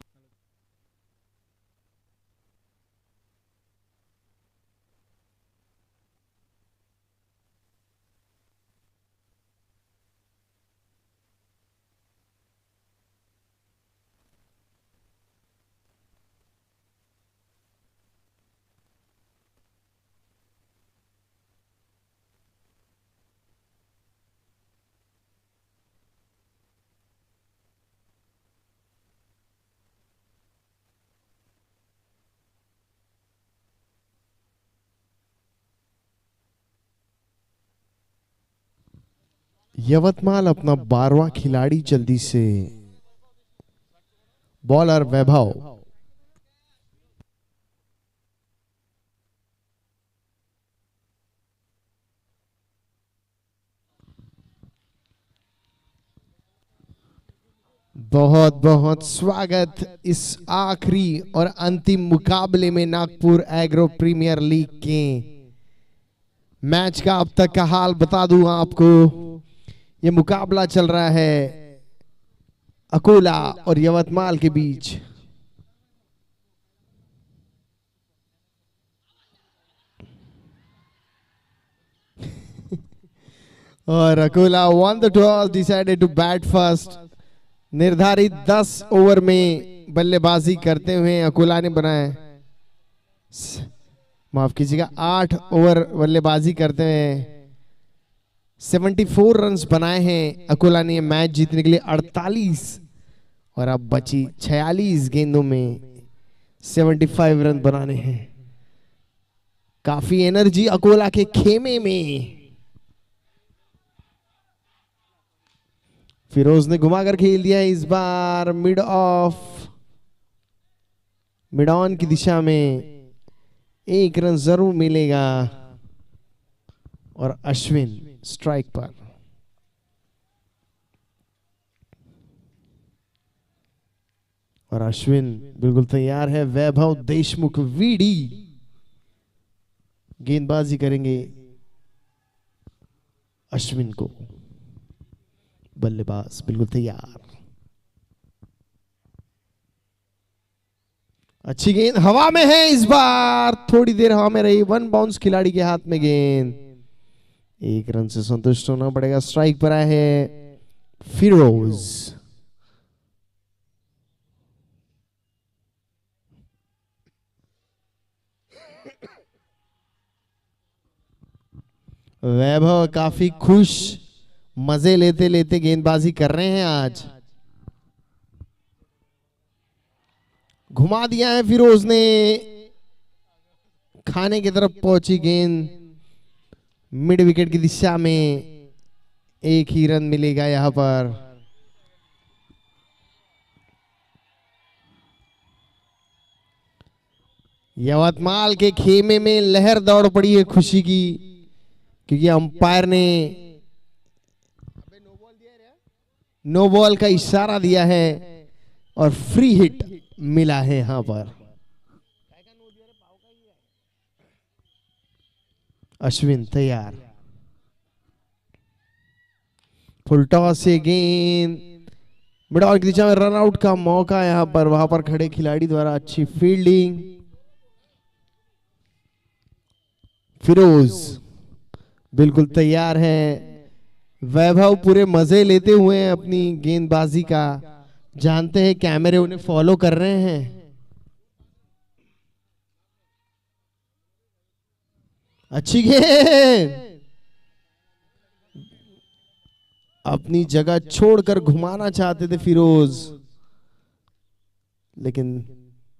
यवतमाल अपना 12वां खिलाड़ी जल्दी से। बॉलर वैभव। बहुत बहुत स्वागत इस आखिरी और अंतिम मुकाबले में नागपुर एग्रो प्रीमियर लीग के। मैच का अब तक का हाल बता दूं आपको। ये मुकाबला चल रहा है अकोला और यवतमाल के बीच। और Akola won the toss, decided to bat first. निर्धारित 10 ओवर में बल्लेबाजी करते हुए अकोला ने बनाए, माफ कीजिएगा 8 ओवर बल्लेबाजी करते हुए 74 रन्स बनाए हैं अकोला ने मैच जीतने के लिए 48, और अब बची 46 गेंदों में 75 रन बनाने हैं। काफी एनर्जी अकोला के खेमे में। फिरोज ने घुमाकर खेल दिया इस बार मिड ऑफ, मिड ऑन की दिशा में 1 रन जरूर मिलेगा। और अश्विन स्ट्राइक पर। और अश्विन बिल्कुल तैयार है। वैभव देशमुख वीडी गेंदबाजी करेंगे अश्विन को। बल्लेबाज बिल्कुल तैयार। अच्छी गेंद हवा में है इस बार, थोड़ी देर हवा में रही। 1 बाउंस खिलाड़ी के हाथ में गेंद। 1 रन से संतुष्ट होना पड़ेगा। स्ट्राइक पर आए हैं फिरोज। वैभव काफी खुश, मजे लेते लेते गेंदबाजी कर रहे हैं आज। घुमा दिया है फिरोज ने। खाने की तरफ पहुंची गेंद मिड विकेट की दिशा में। 1 ही रन मिलेगा यहां पर। यवतमाल के खेमे में लहर दौड़ पड़ी है खुशी की, क्योंकि अंपायर ने नो बॉल का इशारा दिया है और फ्री हिट मिला है यहां पर। अश्विन तैयार। फुल टॉस से गेंद मिड ऑन की दिशा में। रन आउट का मौका यहां पर, वहां पर खड़े खिलाड़ी द्वारा अच्छी फील्डिंग। फिरोज बिल्कुल तैयार है। वैभव पूरे मजे लेते हुए अपनी गेंदबाजी का। जानते हैं कैमरे उन्हें फॉलो कर रहे हैं। अच्छी गेंद, अपनी जगह छोड़कर घुमाना चाहते थे फिरोज, लेकिन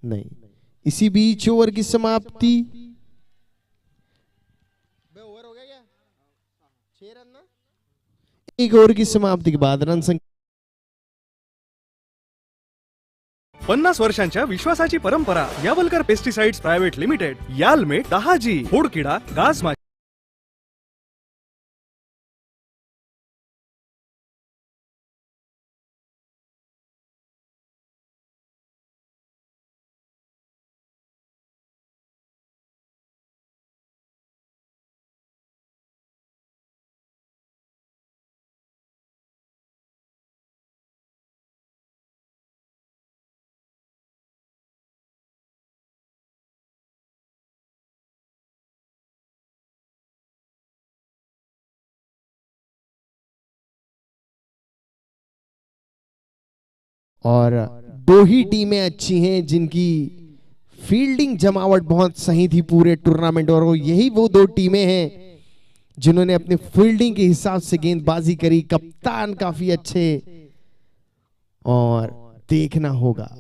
नहीं। इसी बीच ओवर की समाप्ति। ओवर हो गया क्या? 6 रन ना? 1 ओवर की समाप्ति के बाद रन संख्या 50 वर्षांच्या विश्वासाची परंपरा यावलकर पेस्टिसाइड्स प्रायव्हेट लिमिटेड। याल में 10G खोडकिडा, गाज माशी और दो ही टीमें अच्छी हैं जिनकी फील्डिंग जमावट बहुत सही थी पूरे टूर्नामेंट, और यही वो दो टीमें हैं जिन्होंने अपने फील्डिंग के हिसाब से गेंदबाजी करी। कप्तान काफी अच्छे, और देखना होगा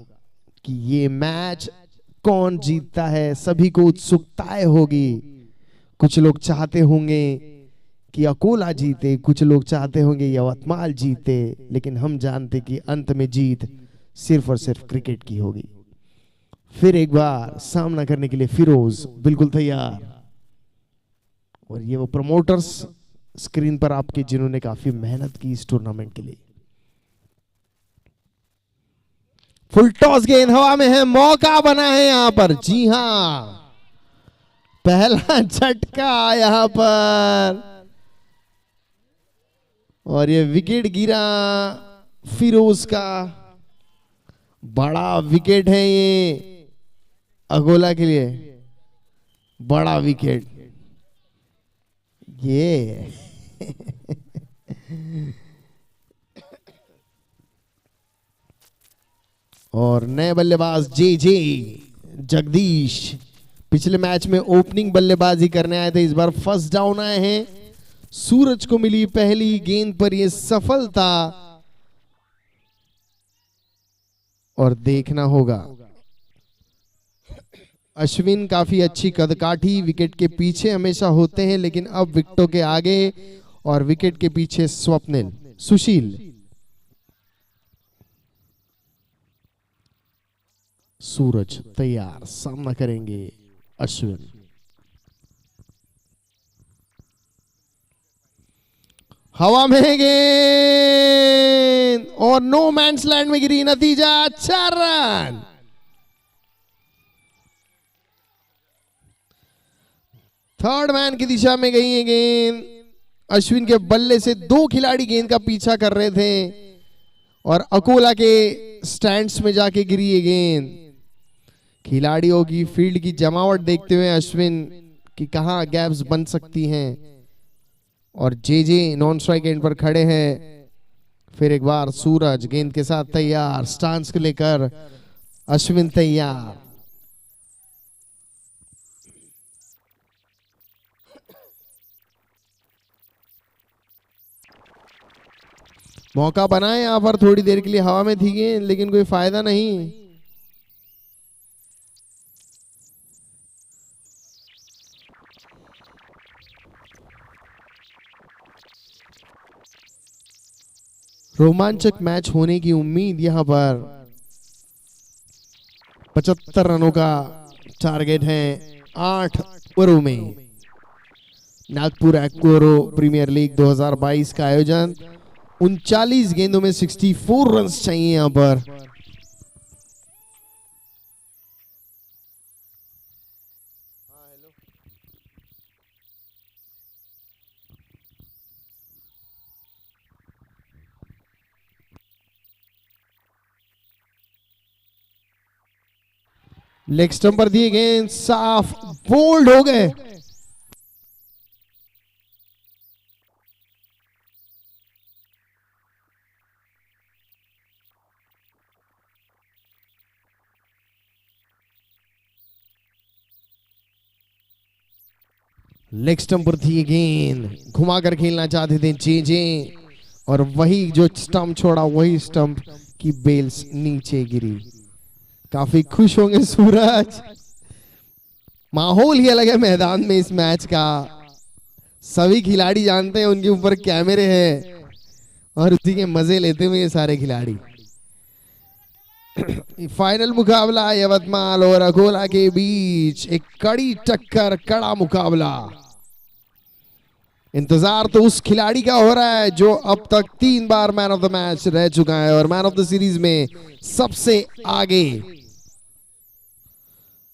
कि ये मैच कौन जीतता है। सभी को उत्सुकताएं होगी। कुछ लोग चाहते होंगे कि अकोला जीते, कुछ लोग चाहते होंगे यवतमाल जीते, लेकिन हम जानते कि अंत में जीत सिर्फ और सिर्फ क्रिकेट की होगी। फिर एक बार सामना करने के लिए फिरोज बिल्कुल तैयार, और ये वो प्रमोटर्स स्क्रीन पर आपके जिन्होंने काफी मेहनत की इस टूर्नामेंट के लिए। फुल टॉस गेंद हवा में है, मौका बना है यहां पर। जी हां, पहला झटका यहां पर, और ये विकेट गिरा फिरोज का। बड़ा विकेट है ये अकोला के लिए, बड़ा विकेट ये। और नए बल्लेबाज जे जगदीश पिछले मैच में ओपनिंग बल्लेबाजी करने आए थे, इस बार फर्स्ट डाउन आए हैं। सूरज को मिली पहली गेंद पर यह सफलता, और देखना होगा अश्विन काफी अच्छी कदकाठी विकेट के पीछे हमेशा होते हैं, लेकिन अब विकेटों के आगे और विकेट के पीछे स्वप्निल सुशील। सूरज तैयार, सामना करेंगे अश्विन। हवा में गेंद और नो मैंस लैंड में गिरी, नतीजा 4 रन। थर्ड मैन की दिशा में गई है गेंद। अश्विन के बल्ले से दो खिलाड़ी गेंद का पीछा कर रहे थे, और अकोला के स्टैंड्स में जाके गिरी है गेंद। खिलाड़ियों की फील्ड की जमावट देखते हुए अश्विन की कहां गैप्स बन सकती हैं, और जे नॉन स्ट्राइक एंड पर खड़े हैं। फिर एक बार सूरज गेंद के साथ तैयार, स्टांस को लेकर अश्विन तैयार। मौका बनाए यहां पर, थोड़ी देर के लिए हवा में थी गेंद, लेकिन कोई फायदा नहीं। रोमांचक मैच होने की उम्मीद यहां पर। 75 रनों का टारगेट है 8 ओवरों में। नागपुर एक्वारो प्रीमियर लीग 2022 का आयोजन। 39 गेंदों में 64 रन्स चाहिए यहां पर। लेग स्टंप पर दिए गेंद साफ बोल्ड हो गए। लेग स्टंप पर थी गेंद, घुमाकर खेलना चाहते थे जे, और वही जो स्टंप छोड़ा वही स्टंप की बेल्स नीचे गिरी। काफी खुश होंगे सूरज। माहौल ही अलग है मैदान में इस मैच का। सभी खिलाड़ी जानते हैं उनके ऊपर कैमरे हैं, और उसी के मजे लेते हुए ये सारे खिलाड़ी। फाइनल मुकाबला यवतमाल और अकोला के बीच, एक कड़ी टक्कर, कड़ा मुकाबला। इंतजार तो उस खिलाड़ी का हो रहा है जो अब तक 3 बार मैन ऑफ द मैच रह चुका है और मैन ऑफ द सीरीज में सबसे आगे।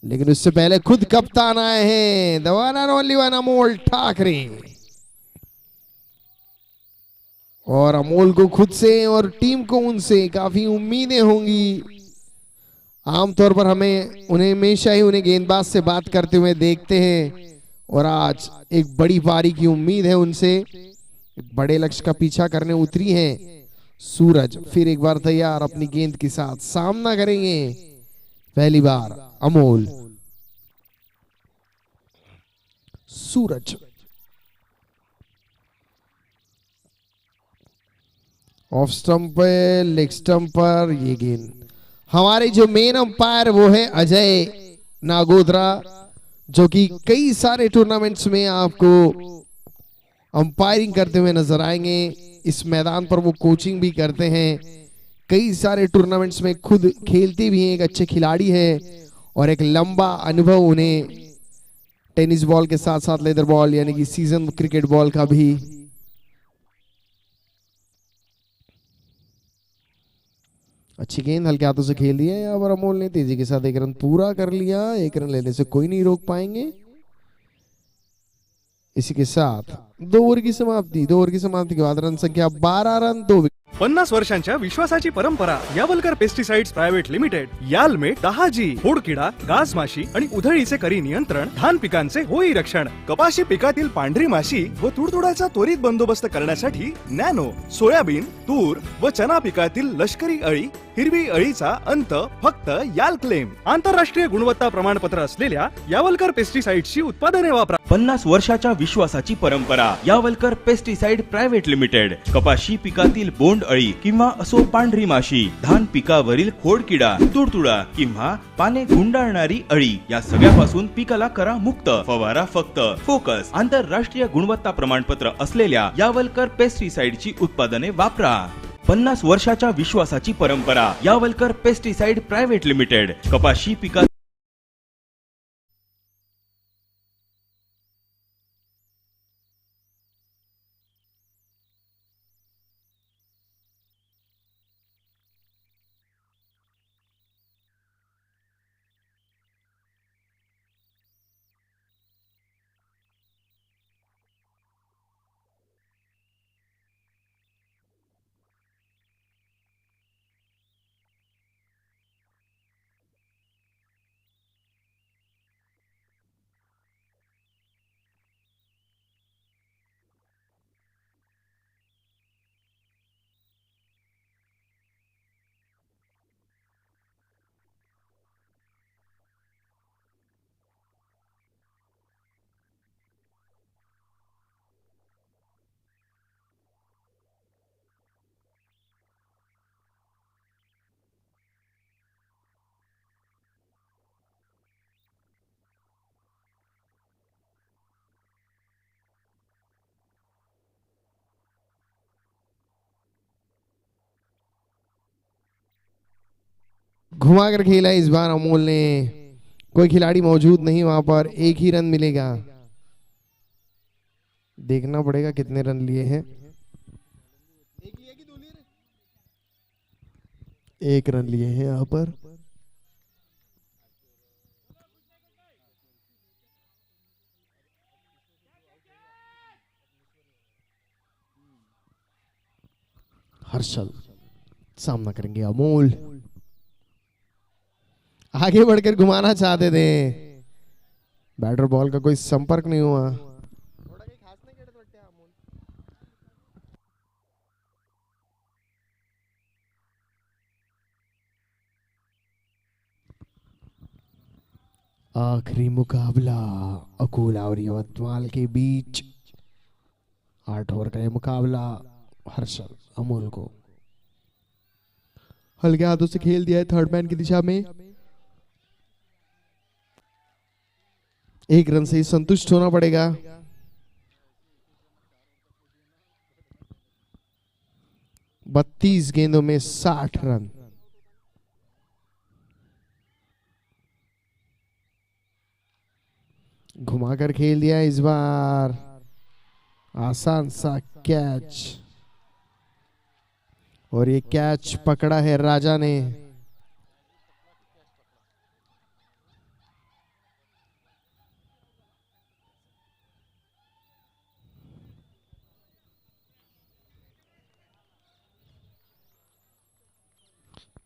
लेकिन उससे पहले खुद कप्तान आए हैं, the one and only one Amol Thackeray. और अमोल को खुद से और टीम को उनसे काफी उम्मीदें होंगी। आमतौर पर उन्हें हमेशा ही उन्हें गेंदबाज से बात करते हुए देखते हैं, और आज एक बड़ी पारी की उम्मीद है उनसे। बड़े लक्ष्य का पीछा करने उतरी हैं सूरज फिर एक बार तैयार अपनी गेंद के साथ सामना करेंगे। पहली बार अमोल, सूरज ऑफ स्टंप पे, लेग स्टंप पर ये गेंद। हमारे जो मेन अंपायर वो है अजय नागोदरा, जो कि कई सारे टूर्नामेंट्स में आपको अंपायरिंग करते हुए नजर आएंगे। इस मैदान पर वो कोचिंग भी करते हैं, कई सारे टूर्नामेंट्स में खुद खेलते भी हैं। एक अच्छे खिलाड़ी है और एक लंबा अनुभव उन्हें टेनिस बॉल के साथ साथ लेदर बॉल यानी कि सीजन क्रिकेट बॉल का भी। अच्छी गेंद हल्के हाथों से खेल दिया यहाँ पर अमोल ने, तेजी के साथ एक रन पूरा कर लिया। एक रन लेने से कोई नहीं रोक पाएंगे। इसी के साथ 2 ओवर की समाप्ति। 2 ओवर की समाप्ति के बाद रन संख्या 12 रन 2 विकेट। 50 वर्षांच्या विश्वासाची परंपरा यावलकर पेस्टिसाइड्स प्रायव्हेट लिमिटेड। यालमेट 10G, खोडकिडा, गाज माशी आणि उधळीचे करी नियंत्रण, धान पिकांचे होई रक्षण, कपाशी पिकातील पांढरी माशी व तुडतुड्याचा त्वरित बंदोबस्त करण्यासाठी नॅनो, सोयाबीन, तूर व चना पिकातील लष्करी अळी, हिरवी अळीचा अंत फक्त याल क्लेम। आंतरराष्ट्रीय गुणवत्ता प्रमाणपत्र असलेल्या यावलकर पेस्टिसाइड्सची उत्पादने वापरा। 50 वर्षाच्या विश्वासाची परंपरा यावलकर पेस्टिसाइड प्रायव्हेट लिमिटेड। कपाशी पिकातील बोंड अळी किंवा असो पांढरी माशी, धान पिकावरील खोडकिडा, तुडतुडा किंवा पाने गुंडाळणारी अळी या सगळ्यापासून पिकाला करा मुक्त। फवारा फक्त फोकस आंतरराष्ट्रीय गुणवत्ता प्रमाणपत्र असलेल्या यावलकर पेस्टिसाइडची उत्पादने वापरा। 50 वर्षाच्या विश्वासाची परंपरा यावलकर पेस्टिसाइड प्रायव्हेट लिमिटेड। कपाशी पिका घुमाकर खेला इस बार अमोल ने। कोई खिलाड़ी मौजूद नहीं वहां पर, एक ही रन मिलेगा। देखना पड़ेगा कितने रन लिए हैं। एक रन लिए हैं यहाँ पर। हर्षल सामना करेंगे अमोल। आगे बढ़कर घुमाना चाहते थे, बैटर बॉल का कोई संपर्क नहीं हुआ। आखिरी मुकाबला अकोला और यवतमाल के बीच। 8 ओवर का यह मुकाबला। हर्षल अमोल को हल्के हाथों से खेल दिया है थर्ड मैन की दिशा में। एक रन से ही संतुष्ट होना पड़ेगा। बत्तीस गेंदों में 60 रन। घुमाकर खेल दिया इस बार। आसान सा कैच, और ये कैच पकड़ा है राजा ने।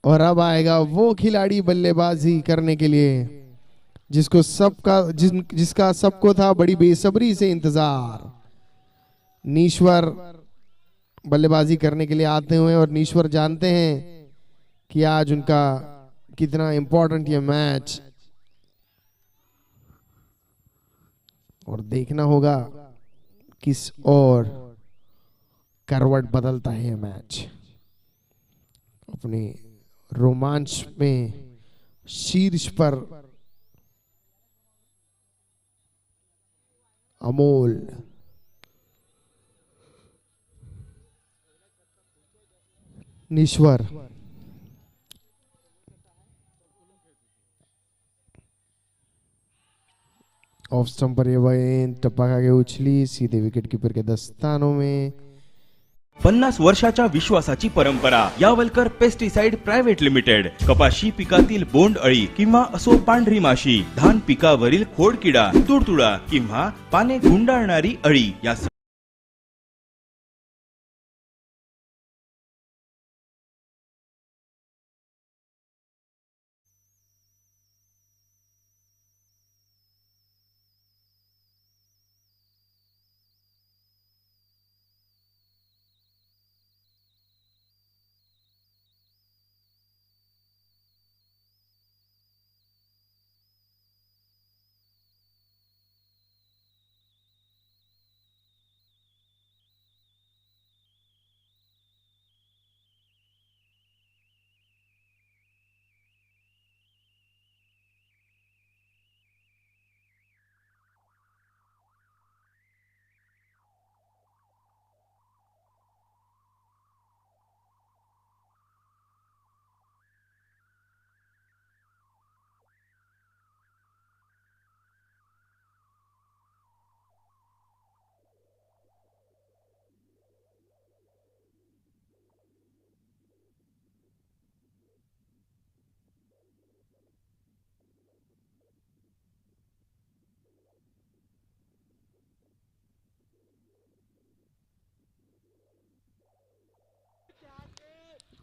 और अब आएगा वो खिलाड़ी बल्लेबाजी करने के लिए जिसको जिसका सबको था बड़ी बेसब्री से इंतजार। नीश्वर बल्लेबाजी करने के लिए आते हुए और नीश्वर जानते हैं कि आज उनका कितना इंपॉर्टेंट ये मैच, और देखना होगा किस और करवट बदलता है ये मैच। अपने रोमांच में शीर्ष पर अमोल नीश्वर ऑफ स्टंप पर ये टप्पा खाके उछली सीधे विकेट कीपर के दस्तानों में। 50 वर्षाच्या विश्वासाची परंपरा यावलकर पेस्टिसाइड प्रायव्हेट लिमिटेड। कपाशी पिकातील बोंड अळी किंवा असो पांढरी माशी, धान पिकावरील खोडकिडा, तुडतुडा किंवा पाने गुंडाळणारी अळी या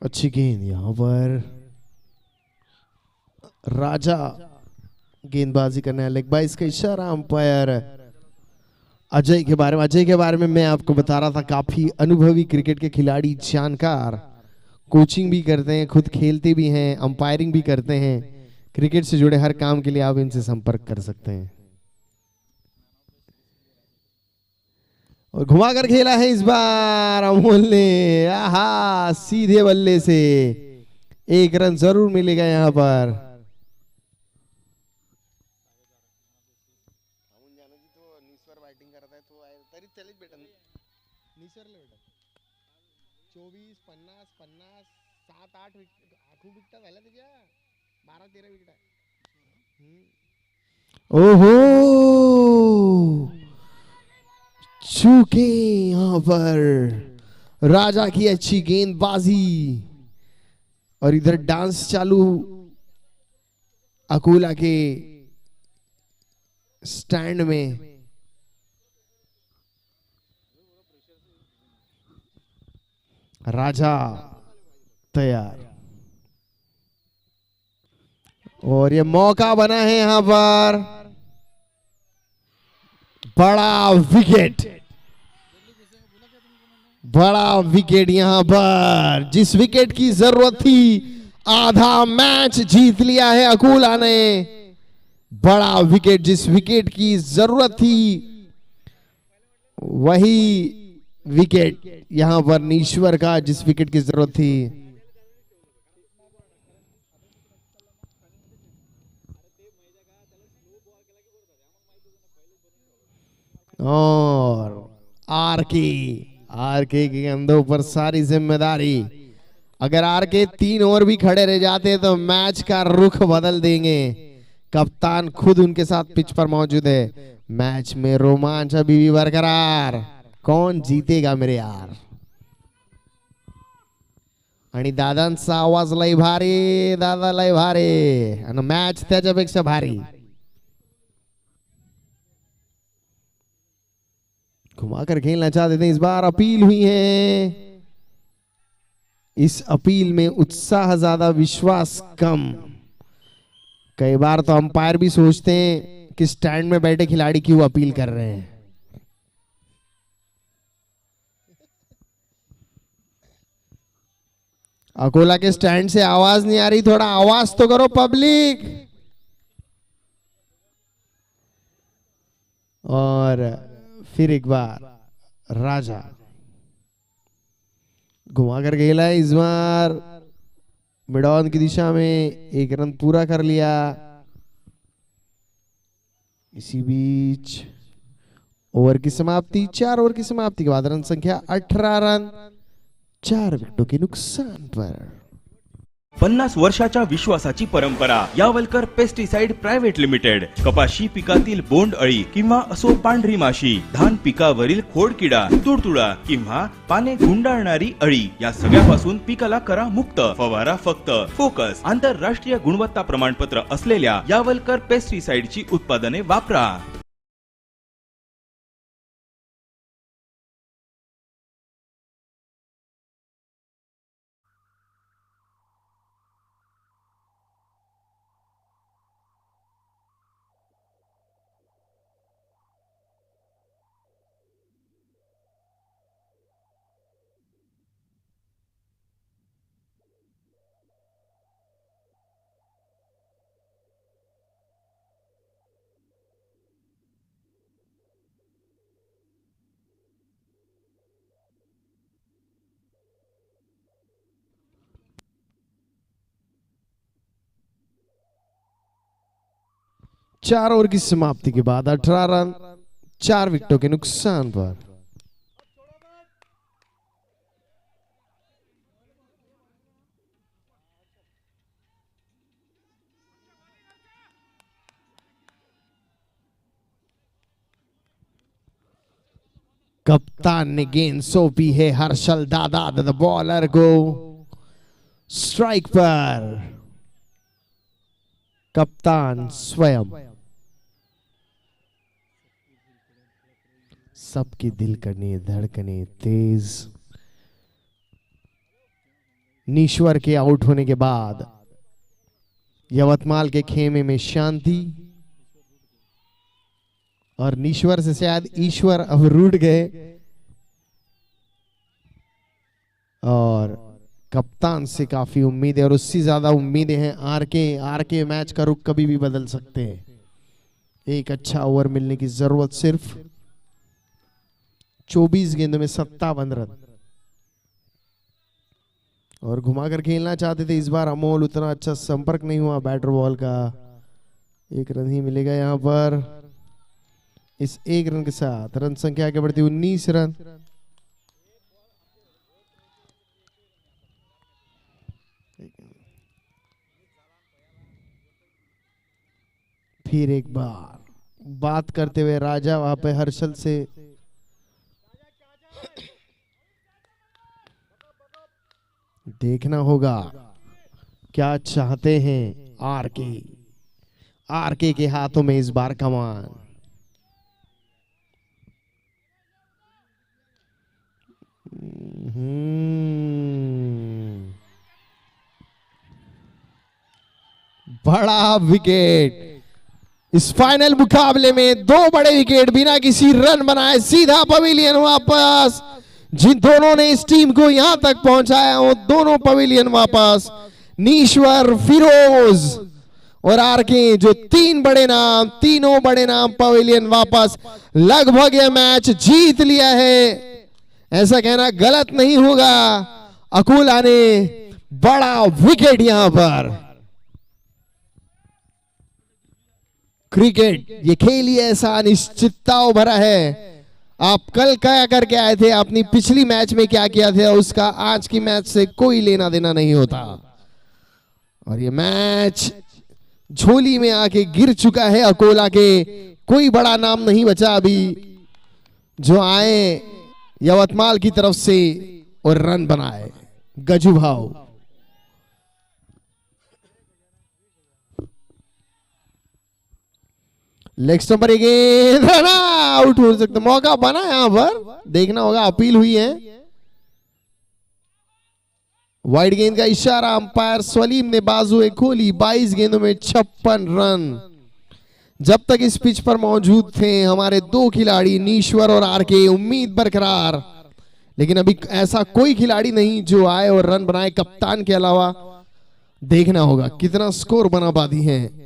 अच्छी गेंद यहां पर राजा गेंदबाजी करने लेग बाइस का इशारा अंपायर अजय के बारे में मैं आपको बता रहा था। काफी अनुभवी क्रिकेट के खिलाड़ी, जानकार, कोचिंग भी करते हैं, खुद खेलते भी हैं, अंपायरिंग भी करते हैं। क्रिकेट से जुड़े हर काम के लिए आप इनसे संपर्क कर सकते हैं। और घुमाकर खेला है इस बार अमोल ने, आहा, सीधे बल्ले से 1 रन जरूर मिलेगा यहां पर। ओहो, चूके यहां पर राजा की अच्छी गेंदबाजी, और इधर डांस चालू अकोला के स्टैंड में। राजा तैयार, और ये मौका बना है यहां पर, बड़ा विकेट यहां पर, जिस विकेट की जरूरत थी। आधा मैच जीत लिया है अकोला ने। बड़ा विकेट, जिस विकेट की जरूरत थी वही विकेट यहां पर नीश्वर का, जिस विकेट की जरूरत थी। और आरके के कंधों पर सारी जिम्मेदारी। अगर आरके 3 और भी खड़े रह जाते तो मैच का रुख बदल देंगे। कप्तान खुद उनके साथ पिच पर मौजूद है। मैच में रोमांच अभी भी बरकरार। कौन जीतेगा मेरे यार? आणि दादांचा आवाज लय भारी, दादा लय भारी, आणि मॅच त्याच्यापेक्षा भारी। घुमाकर खेलना चाहते थे, इस बार अपील हुई है। इस अपील में उत्साह ज्यादा, विश्वास कम। कई बार तो अंपायर भी सोचते हैं कि स्टैंड में बैठे खिलाड़ी क्यों अपील कर रहे हैं। अकोला के स्टैंड से आवाज नहीं आ रही, थोड़ा आवाज तो करो पब्लिक। और फिर एक बार राजा घुमा कर खेला है, इस बार मिड ऑन की दिशा में 1 रन पूरा कर लिया। इसी बीच ओवर की समाप्ति, 4 ओवर की समाप्ति के बाद रन संख्या 18 रन 4 विकेटों के नुकसान पर। 50 वर्षाच्या विश्वासाची परंपरा यावलकर पेस्टिसाइड प्रायव्हेट लिमिटेड। कपाशी पिकातील बोंड अळी किंवा असो पांढरी माशी, धान पिकावरील खोडकिडा, तुडतुडा किंवा पाने गुंडाळणारी अळी या सगळ्यापासून पिकाला करा मुक्त। फवारा फक्त फोकस आंतरराष्ट्रीय गुणवत्ता प्रमाणपत्र असलेल्या यावलकर पेस्टिसाइडची उत्पादने वापरा। चार ओवर की समाप्ति के बाद 18 रन 4 विकेटों के नुकसान पर। कप्तान ने गेंद सौंपी है हर्षल दादा द बॉलर को। स्ट्राइक पर कप्तान स्वयं। सबकी दिल करनी धड़कने तेज। नीश्वर के आउट होने के बाद यवतमाल के खेमे में शांति, और नीश्वर से शायद ईश्वर अब रूठ गए, और कप्तान से काफी उम्मीद है और उससे ज्यादा उम्मीदें हैं आरके मैच का रुख कभी भी बदल सकते हैं। एक अच्छा ओवर मिलने की जरूरत, सिर्फ 24 गेंदों में 57 रन, और घुमाकर खेलना चाहते थे इस बार अमोल। उतना अच्छा संपर्क नहीं हुआ बैटर बॉल का, 1 रन ही मिलेगा यहां पर। इस 1 रन के साथ रन संख्या आगे बढ़ती 19 रन। फिर एक बार बात करते हुए राजा वहां पे हर्षल से देखना होगा क्या चाहते हैं आरके के हाथों में इस बार कमान। बड़ा विकेट इस फाइनल मुकाबले में, 2 बड़े विकेट बिना किसी रन बनाए, सीधा पवेलियन वापस। जिन दोनों ने इस टीम को यहां तक पहुंचाया वो दोनों पवेलियन वापस। नीश्वर, फिरोज और आरके, जो 3 बड़े नाम, तीनों बड़े नाम पवेलियन वापस। लगभग यह मैच जीत लिया है, ऐसा कहना गलत नहीं होगा। अकोला ने बड़ा विकेट यहां पर। क्रिकेट ये खेल ही ऐसा अनिश्चितताओं भरा है। आप कल क्या करके आए थे, अपनी पिछली मैच में क्या किया था, उसका आज की मैच से कोई लेना देना नहीं होता। और ये मैच झोली में आके गिर चुका है अकोला के। कोई बड़ा नाम नहीं बचा अभी जो आए यवतमाल की तरफ से और रन बनाए। गजू भाव लेग स्टंप पर गेंद, आउट हो सकता, मौका बना यहां पर, देखना होगा। अपील हुई है, वाइड गेंद का इशारा, अंपायर सलीम ने बाजुएं खोली। 22 गेंदों में 56 रन। जब तक इस पिच पर मौजूद थे हमारे 2 खिलाड़ी नीश्वर और आरके, उम्मीद बरकरार। लेकिन अभी ऐसा कोई खिलाड़ी नहीं जो आए और रन बनाए कप्तान के अलावा। देखना होगा कितना स्कोर बना पाती हैं।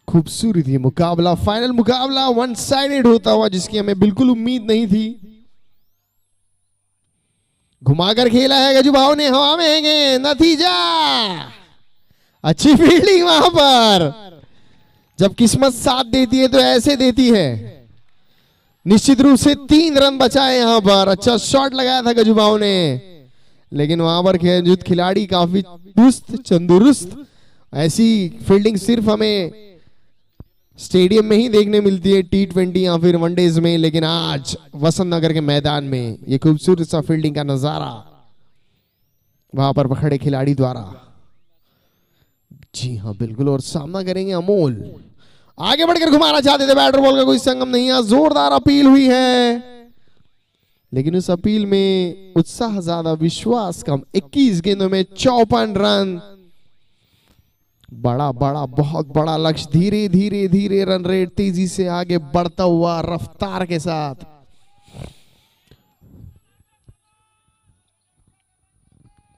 खूबसूरत ये मुकाबला, फाइनल मुकाबला वन साइडेड होता हुआ जिसकी हमें बिल्कुल उम्मीद नहीं थी। घुमाकर खेला है गजू भाव ने, हवा में है गेंद, नतीजा अच्छी फील्डिंग वहां पर। जब किस्मत साथ देती है तो ऐसे देती है। निश्चित रूप से 3 रन बचाए यहां पर। अच्छा शॉट लगाया था गजू भाव ने, लेकिन वहां पर खेलजुत खिलाड़ी काफी चुस्त तंदुरुस्त। ऐसी फील्डिंग सिर्फ हमें स्टेडियम में ही देखने मिलती है, T20 या फिर वनडेज में, लेकिन आज वसंत नगर के मैदान में ये खूबसूरत सा फील्डिंग का नजारा वहां पर पकड़े खिलाड़ी द्वारा। जी हाँ बिल्कुल, और सामना करेंगे अमोल। आगे बढ़कर घुमाना चाहते थे, बैटर बॉल का कोई संगम नहीं है। जोरदार अपील हुई है, लेकिन उस अपील में उत्साह ज्यादा विश्वास कम। 21 गेंदों में 54 रन, बड़ा बड़ा बहुत बड़ा लक्ष्य। धीरे धीरे धीरे रन रेट तेजी से आगे बढ़ता हुआ रफ्तार के साथ।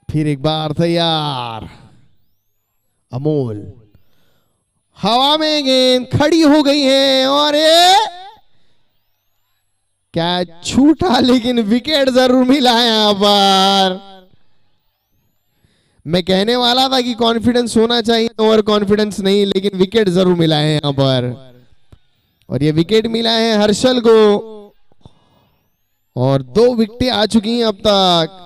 फिर एक बार तैयार, अमोल हवा में गेंद खड़ी हो गई है और ये क्या छूटा, लेकिन विकेट जरूर मिला है यहां पर। मैं कहने वाला था कि कॉन्फिडेंस होना चाहिए, ओवर कॉन्फिडेंस नहीं, लेकिन विकेट जरूर मिला है यहां पर। और ये विकेट मिला है हर्षल को, और 2 विकेटें आ चुकी हैं अब तक।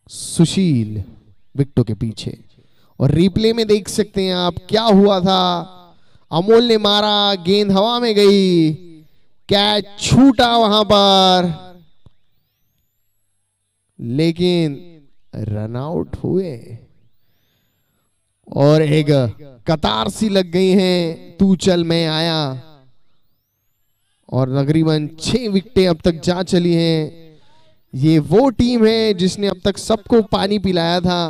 सुशील विकेटों के पीछे, और रिप्ले में देख सकते हैं आप क्या हुआ था। अमोल ने मारा, गेंद हवा में गई, कैच छूटा वहां पर, लेकिन रन आउट हुए और एक कतार सी लग गई है, तू चल मैं आया। और तकरीबन 6 विकेटें अब तक जा चली हैं। ये वो टीम है जिसने अब तक सबको पानी पिलाया था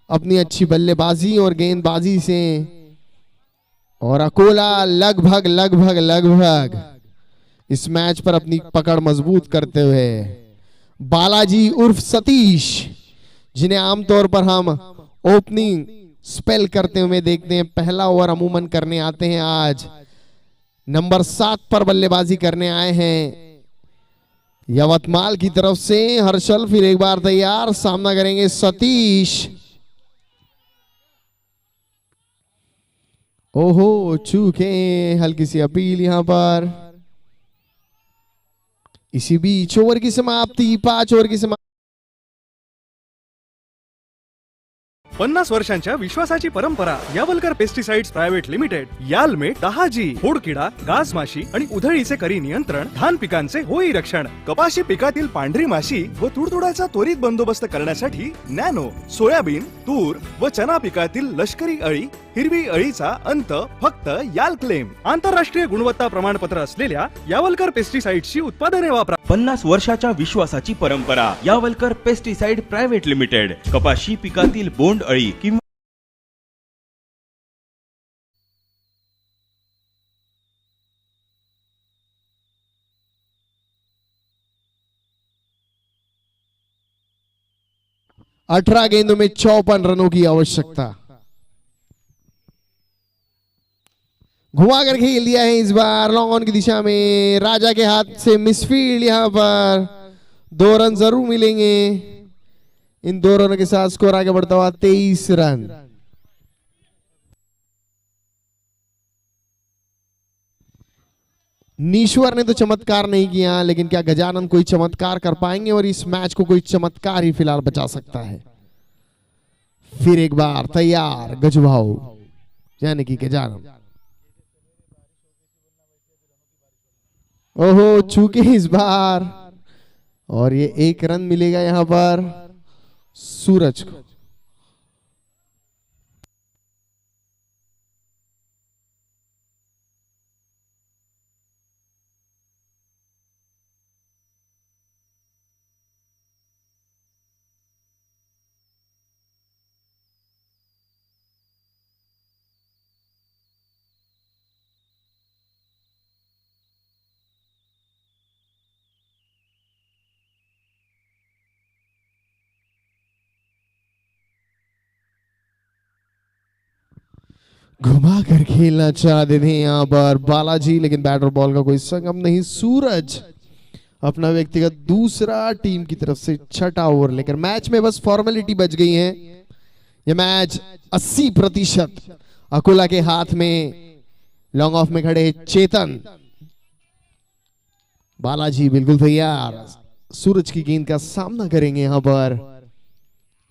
अपनी अच्छी बल्लेबाजी और गेंदबाजी से। और अकोला लगभग लगभग लगभग इस मैच पर अपनी पकड़ मजबूत करते हुए, बालाजी उर्फ सतीश, जिन्हें आमतौर पर हम ओपनिंग स्पेल करते हुए देखते हैं, पहला ओवर अमूमन करने आते हैं। आज नंबर 7 पर बल्लेबाजी करने आए हैं यवतमाल की तरफ से हर्षल। फिर एक बार तैयार, सामना करेंगे सतीश। ओहो चूके, हल्की सी अपील यहां पर। इसी बीच ओवर की समाप्ति, 5 ओवर की समाप्ति। 50 वर्षांच्या विश्वासाची परंपरा यावलकर पेस्टिसाइड्स प्रायव्हेट लिमिटेड, यालमेट 10G, खोडकिडा, गाज माशी आणि उधळीचे करी नियंत्रण, धान पिकांचे होई रक्षण, कपाशी पिकातील पांढरी माशी व तुडतुड्याचा त्वरित बंदोबस्त करण्यासाठी नॅनो, सोयाबीन, तूर व चना पिकातील लष्करी अळी, हिरवी अळीचा अंत फक्त याल क्लेम. आंतरराष्ट्रीय गुणवत्ता प्रमाणपत्र असलेल्या यावलकर पेस्टिसाइड्सची उत्पादने वापरा. 50 वर्षाच्या विश्वासाची परंपरा यावलकर पेस्टिसाइड प्रायव्हेट लिमिटेड. कपाशी पिकातील बोंड अळी किंवा अठारह गेंदों में 54 रनों की आवश्यकता। घुमा कर खेल दिया है इस बार लॉन्ग ऑन की दिशा में, राजा के हाथ से मिसफील्ड। यहां पर 2 रन जरूर मिलेंगे। इन 2 रनों के साथ स्कोर आगे बढ़ता हुआ 23 रन। नीश्वर ने तो चमत्कार नहीं किया, लेकिन क्या गजानन कोई चमत्कार कर पाएंगे और इस मैच को कोई चमत्कार ही फिलहाल बचा सकता है। फिर एक बार तैयार गजभाऊ यानी कि गजानन। ओहो चूके इस बार, और ये 1 रन मिलेगा यहां पर सूरज को। घुमा कर खेलना चाहते थे यहाँ पर बालाजी, लेकिन बैट और बॉल का कोई संगम नहीं। सूरज अपना व्यक्तिगत दूसरा, टीम की तरफ से छठा ओवर लेकर मैच में बस फॉर्मेलिटी बच गई है। यह मैच 80% अकोला के हाथ में। लॉन्ग ऑफ में खड़े चेतन, बालाजी बिल्कुल तैयार, सूरज की गेंद का सामना करेंगे यहां पर,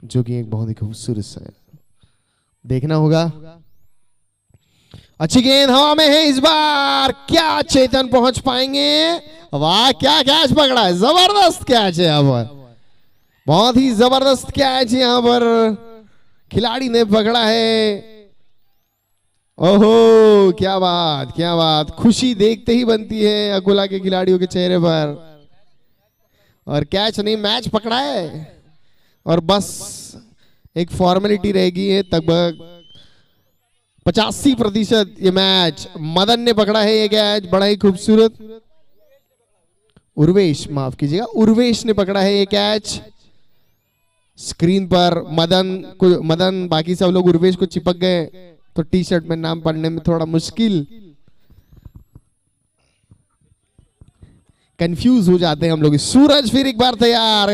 जो कि एक बहुत ही खूबसूरत सा है। देखना होगा। अच्छी गेंद हवा में है इस बार, क्या चेतन पहुंच पाएंगे? वाह, क्या कैच पकड़ा है, जबरदस्त कैच है यहां पर, बहुत ही जबरदस्त कैच यहां पर खिलाड़ी ने पकड़ा है। ओहो, क्या बात क्या बात, खुशी देखते ही बनती है अकोला के खिलाड़ियों के चेहरे पर। और कैच नहीं, मैच पकड़ा है और बस एक फॉर्मेलिटी रहेगी है। तक 85% ये मैच मदन ने पकड़ा है। ये कैच बड़ा ही खूबसूरत, उर्वेश, माफ कीजिएगा, उर्वेश ने पकड़ा है ये कैच। स्क्रीन पर मदन बाकी सब लोग उर्वेश को चिपक गए, तो टी शर्ट में नाम पढ़ने में थोड़ा मुश्किल, कंफ्यूज हो जाते हैं हम लोग। सूरज फिर एक बार तैयार,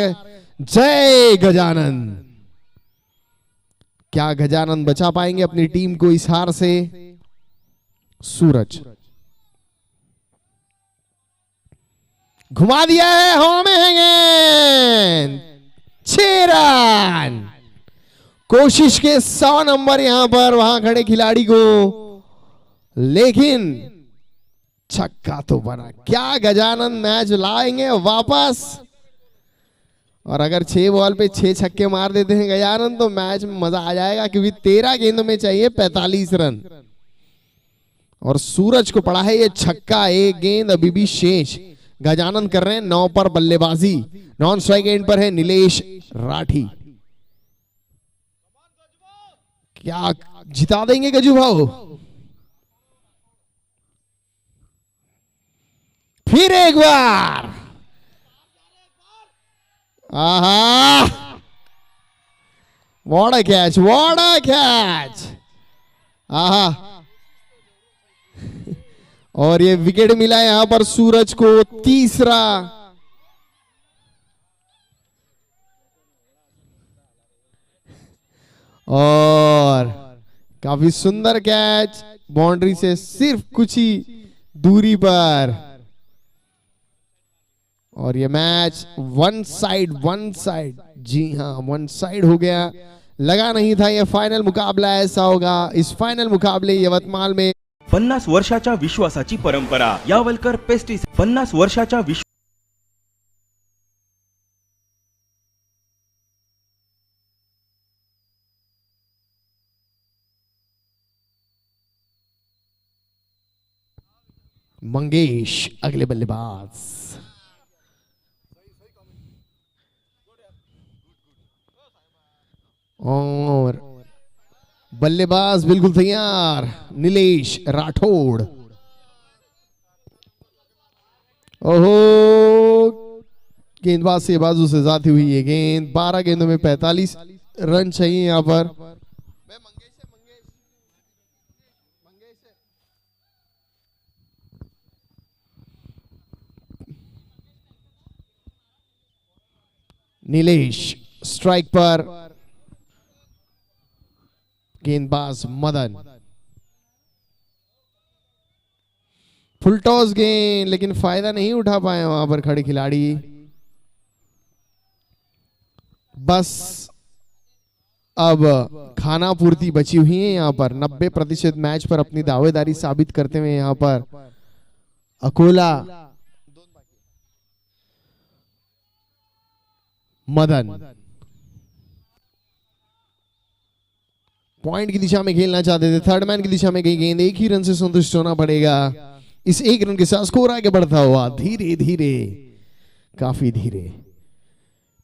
जय गजानन। क्या गजानन बचा पाएंगे अपनी टीम को इस हार से? सूरज घुमा दिया है, हवा में है गेंद, 6 रन। कोशिश के 100 नंबर यहां पर वहां खड़े खिलाड़ी को, लेकिन छक्का तो बना। क्या गजानन मैच लाएंगे वापस? और अगर 6 बॉल पे 6 छक्के मार देते हैं गजानन, तो मैच में मजा आ जाएगा, क्योंकि 13 गेंदों में चाहिए 45 रन। और सूरज को पड़ा है ये छक्का, एक गेंद अभी भी शेष। गजानन कर रहे हैं 9 पर बल्लेबाजी। नॉन स्ट्राइक एंड पर है नीलेश राठी। क्या जिता देंगे गजू भाऊ? फिर एक बार, आहा, what a catch, what a catch, आहा। और ये विकेट मिला यहां पर सूरज को, तीसरा। और काफी सुंदर कैच, बाउंड्री से सिर्फ कुछ ही दूरी पर। और ये मैच वन साइड, जी हाँ, वन साइड हो गया। लगा नहीं था ये फाइनल मुकाबला ऐसा होगा। इस फाइनल मुकाबले यवतमाल में 50 वर्षाच्या विश्वासाची परंपरा यावलकर पेस्टिसाइड, 50 वर्षाच्या विश्व मंगेश अगले बल्लेबाज। और बल्लेबाज बिल्कुल तैयार, नीलेश राठौड़। ओहो, गेंदबाज से बाजू से जाती हुई ये गेंद। 12 गेंदों में 45 रन चाहिए यहां पर। नीलेश स्ट्राइक पर, गेंदबाज मदन। फुल टॉस गेंद, लेकिन फायदा नहीं उठा पाए वहां पर खड़े खिलाड़ी। बस अब खाना पूर्ति बची हुई है यहां पर। 90% मैच पर अपनी दावेदारी साबित करते हुए यहां पर अकोला। मदन पॉइंट की दिशा में खेलना चाहते थे, थर्ड मैन की दिशा में गई गेंद। एक ही रन से संतुष्ट होना पड़ेगा। इस एक रन के साथ स्कोर आगे बढ़ता हुआ धीरे धीरे, काफी धीरे।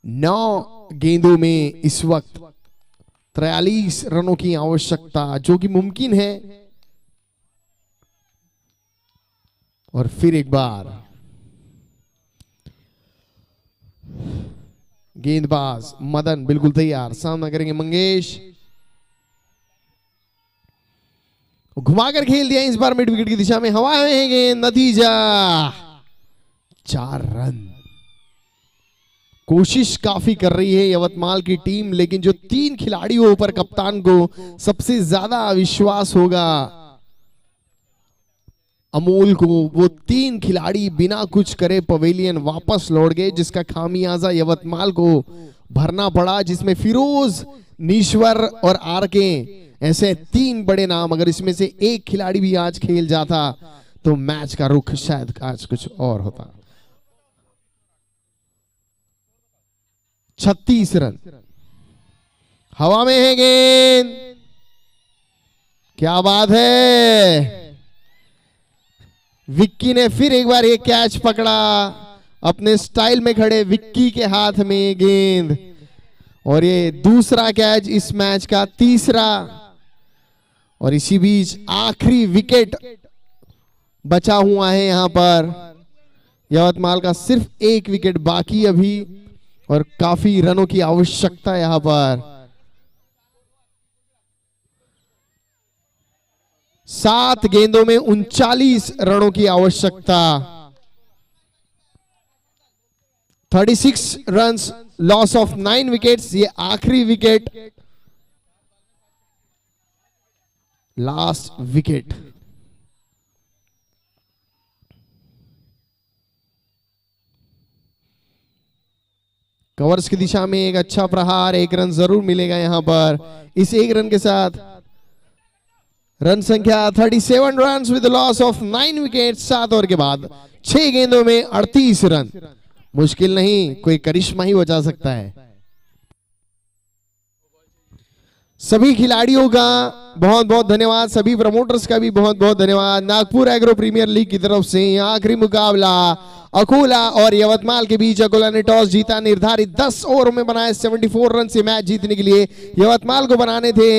9 गेंदों में इस वक्त 43 रनों की आवश्यकता, जो कि मुमकिन है। और फिर एक बार गेंदबाज मदन बिल्कुल तैयार, सामना करेंगे मंगेश। घुमाकर खेल दिया इस बार मिड विकेट की दिशा में, हवा में है गेंद, नतीजा 4 रन। कोशिश काफी कर रही है यवतमाल की टीम, लेकिन जो 3 खिलाड़ियों पर कप्तान को सबसे ज्यादा विश्वास होगा अमोल को, वो 3 खिलाड़ी बिना कुछ करे पवेलियन वापस लौट गए, जिसका खामियाजा यवतमाल को भरना पड़ा, जिसमें फिरोज, नीश्वर और आरके ऐसे 3 बड़े नाम, अगर इसमें से एक खिलाड़ी भी आज खेल जाता तो मैच का रुख शायद आज कुछ और होता। 36 रन, हवा में है गेंद, क्या बात है। विक्की ने फिर एक बार ये कैच पकड़ा, अपने स्टाइल में खड़े विक्की के हाथ में गेंद, और ये दूसरा कैच इस मैच का, तीसरा। और इसी बीच आखिरी विकेट बचा हुआ है यहां पर, यवतमाल का सिर्फ 1 विकेट बाकी अभी, और काफी रनों की आवश्यकता यहां पर। 7 गेंदों में 39 रनों की आवश्यकता। 36 रन्स, लॉस ऑफ 9 विकेट्स, ये आखिरी विकेट, लास्ट विकेट। कवर्स की दिशा में एक अच्छा प्रहार, 1 रन जरूर मिलेगा यहां पर। इस 1 रन के साथ रन संख्या 37 run with loss of 9 wicket. 7 over के बाद 6 गेंदों में 38 रन, मुश्किल नहीं, कोई करिश्मा ही बचा सकता है। सभी खिलाड़ियों का बहुत बहुत धन्यवाद, सभी प्रमोटर्स का भी बहुत बहुत धन्यवाद। नागपुर एग्रो प्रीमियर लीग की तरफ से आखिरी मुकाबला अकोला और यवतमाल के बीच। अकोला ने टॉस जीता, निर्धारित 10 ओवर में बनाए 74 रन से मैच जीतने के लिए। यवतमाल को बनाने थे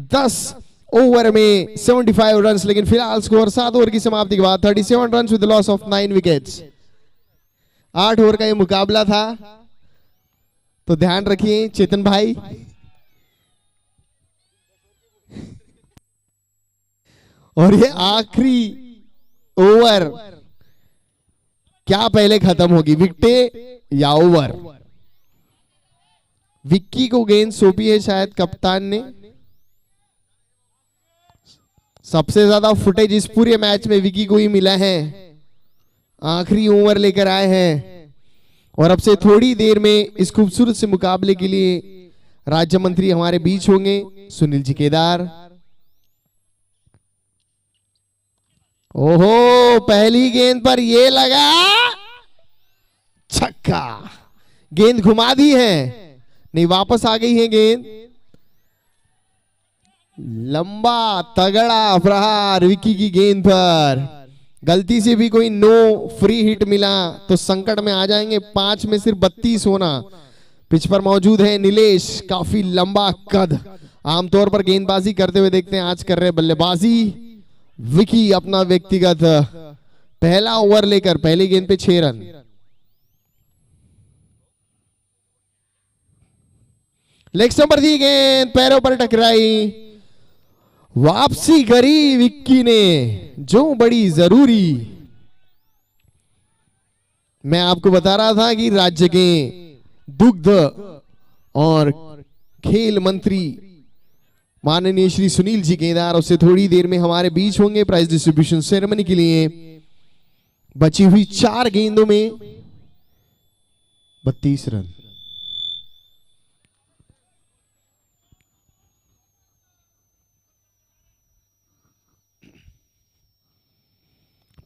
10 ओवर में 75 रन, लेकिन फिलहाल स्कोर 7 ओवर की समाप्ति के बाद 37 run with loss of 9 wickets. 8 over का ये मुकाबला था, तो ध्यान रखिए चेतन भाई। और ये आखिरी ओवर क्या पहले खत्म होगी, विकेट या ओवर? विक्की को गेंद सौंपी है शायद कप्तान ने। सबसे ज्यादा फुटेज इस पूरे मैच में विक्की को ही मिला है। आखिरी ओवर लेकर आए हैं, और अब से थोड़ी देर में इस खूबसूरत से मुकाबले के लिए राज्य मंत्री हमारे बीच होंगे, सुनील जी केदार। ओहो, पहली गेंद पर ये लगा छक्का, गेंद घुमा दी है, नहीं वापस आ गई है गेंद। लंबा तगड़ा प्रहार विक्की की गेंद पर, गलती से भी कोई नो फ्री हिट मिला तो संकट में आ जाएंगे। 5 में सिर्फ 32 होना। पिच पर मौजूद है नीलेश, काफी लंबा कद, आमतौर पर गेंदबाजी करते हुए देखते हैं, आज कर रहे बल्लेबाजी। विक्की अपना व्यक्तिगत पहला ओवर लेकर पहली गेंद पे 6 रन। लेग स्टंप पर दी गेंद, पैरों पर टकराई, वापसी करी विक्की ने, जो बड़ी जरूरी। मैं आपको बता रहा था कि राज्य के दुग्ध और खेल मंत्री माननीय श्री सुनील जी केदार उससे थोड़ी देर में हमारे बीच होंगे प्राइज डिस्ट्रीब्यूशन सेरेमनी के लिए। बची हुई 4 गेंदों में 32 रन।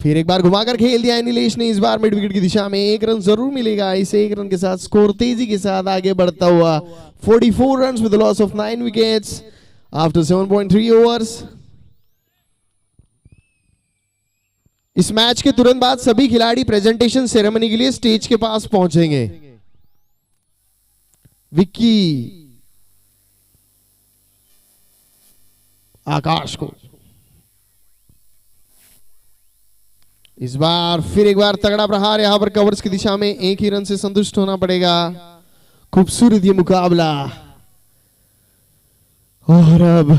फिर एक बार घुमाकर खेल दिया नीलेश ने, इस बार मिड विकेट की दिशा में 1 रन जरूर मिलेगा। इस 1 रन के साथ स्कोर तेजी के साथ आगे बढ़ता हुआ 44 run with loss of 9 wickets after 7.3 overs. इस मैच के तुरंत बाद सभी खिलाड़ी प्रेजेंटेशन सेरेमनी के लिए स्टेज के पास पहुंचेंगे। विक्की आकाश को इस बार फिर एक बार तगड़ा प्रहार, यहां पर कवर्स की दिशा में 1 ही रन से संतुष्ट होना पड़ेगा। खूबसूरत ये मुकाबला, और अब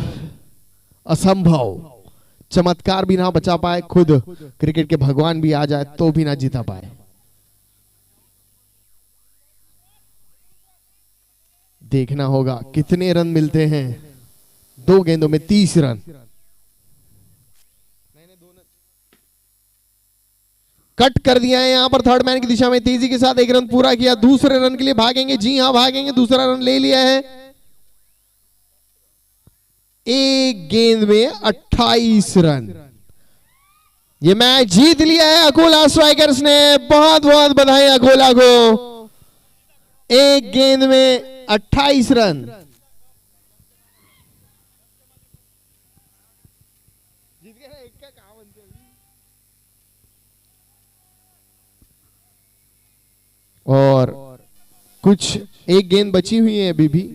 असंभव चमत्कार भी ना बचा पाए, खुद क्रिकेट के भगवान भी आ जाए तो भी ना जीता पाए। देखना होगा कितने रन मिलते हैं। 2 गेंदों में 30 रन। कट कर दिया है यहां पर थर्ड मैन की दिशा में, तेजी के साथ 1 रन पूरा किया। दूसरे रन के लिए भागेंगे, जी हां भागेंगे, दूसरा रन ले लिया है। 1 गेंद में 28 रन। ये मैच जीत लिया है अकोला स्ट्राइकर्स ने। बहुत बहुत बधाई अकोला को। 1 गेंद में 28 रन। और कुछ 1 गेंद बची हुई है अभी भी।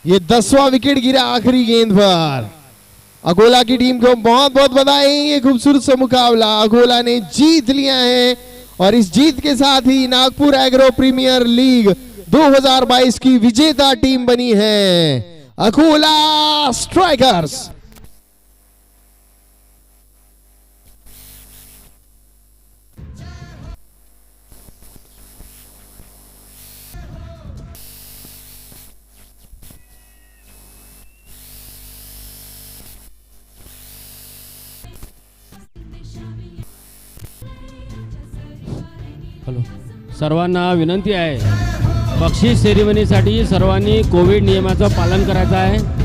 ये 10वां विकेट गिरा आखिरी गेंद पर। अकोला की टीम को बहुत बहुत बधाई। ये खूबसूरत सा मुकाबला अकोला ने जीत लिया है और इस जीत के साथ ही नागपुर एग्रो प्रीमियर लीग 2022 की विजेता टीम बनी है अकोला स्ट्राइकर्स। हॅलो, सर्वांना विनंती आहे, बक्षीस सेरेमनीसाठी सर्वांनी कोविड नियमाचं पालन करायचं आहे।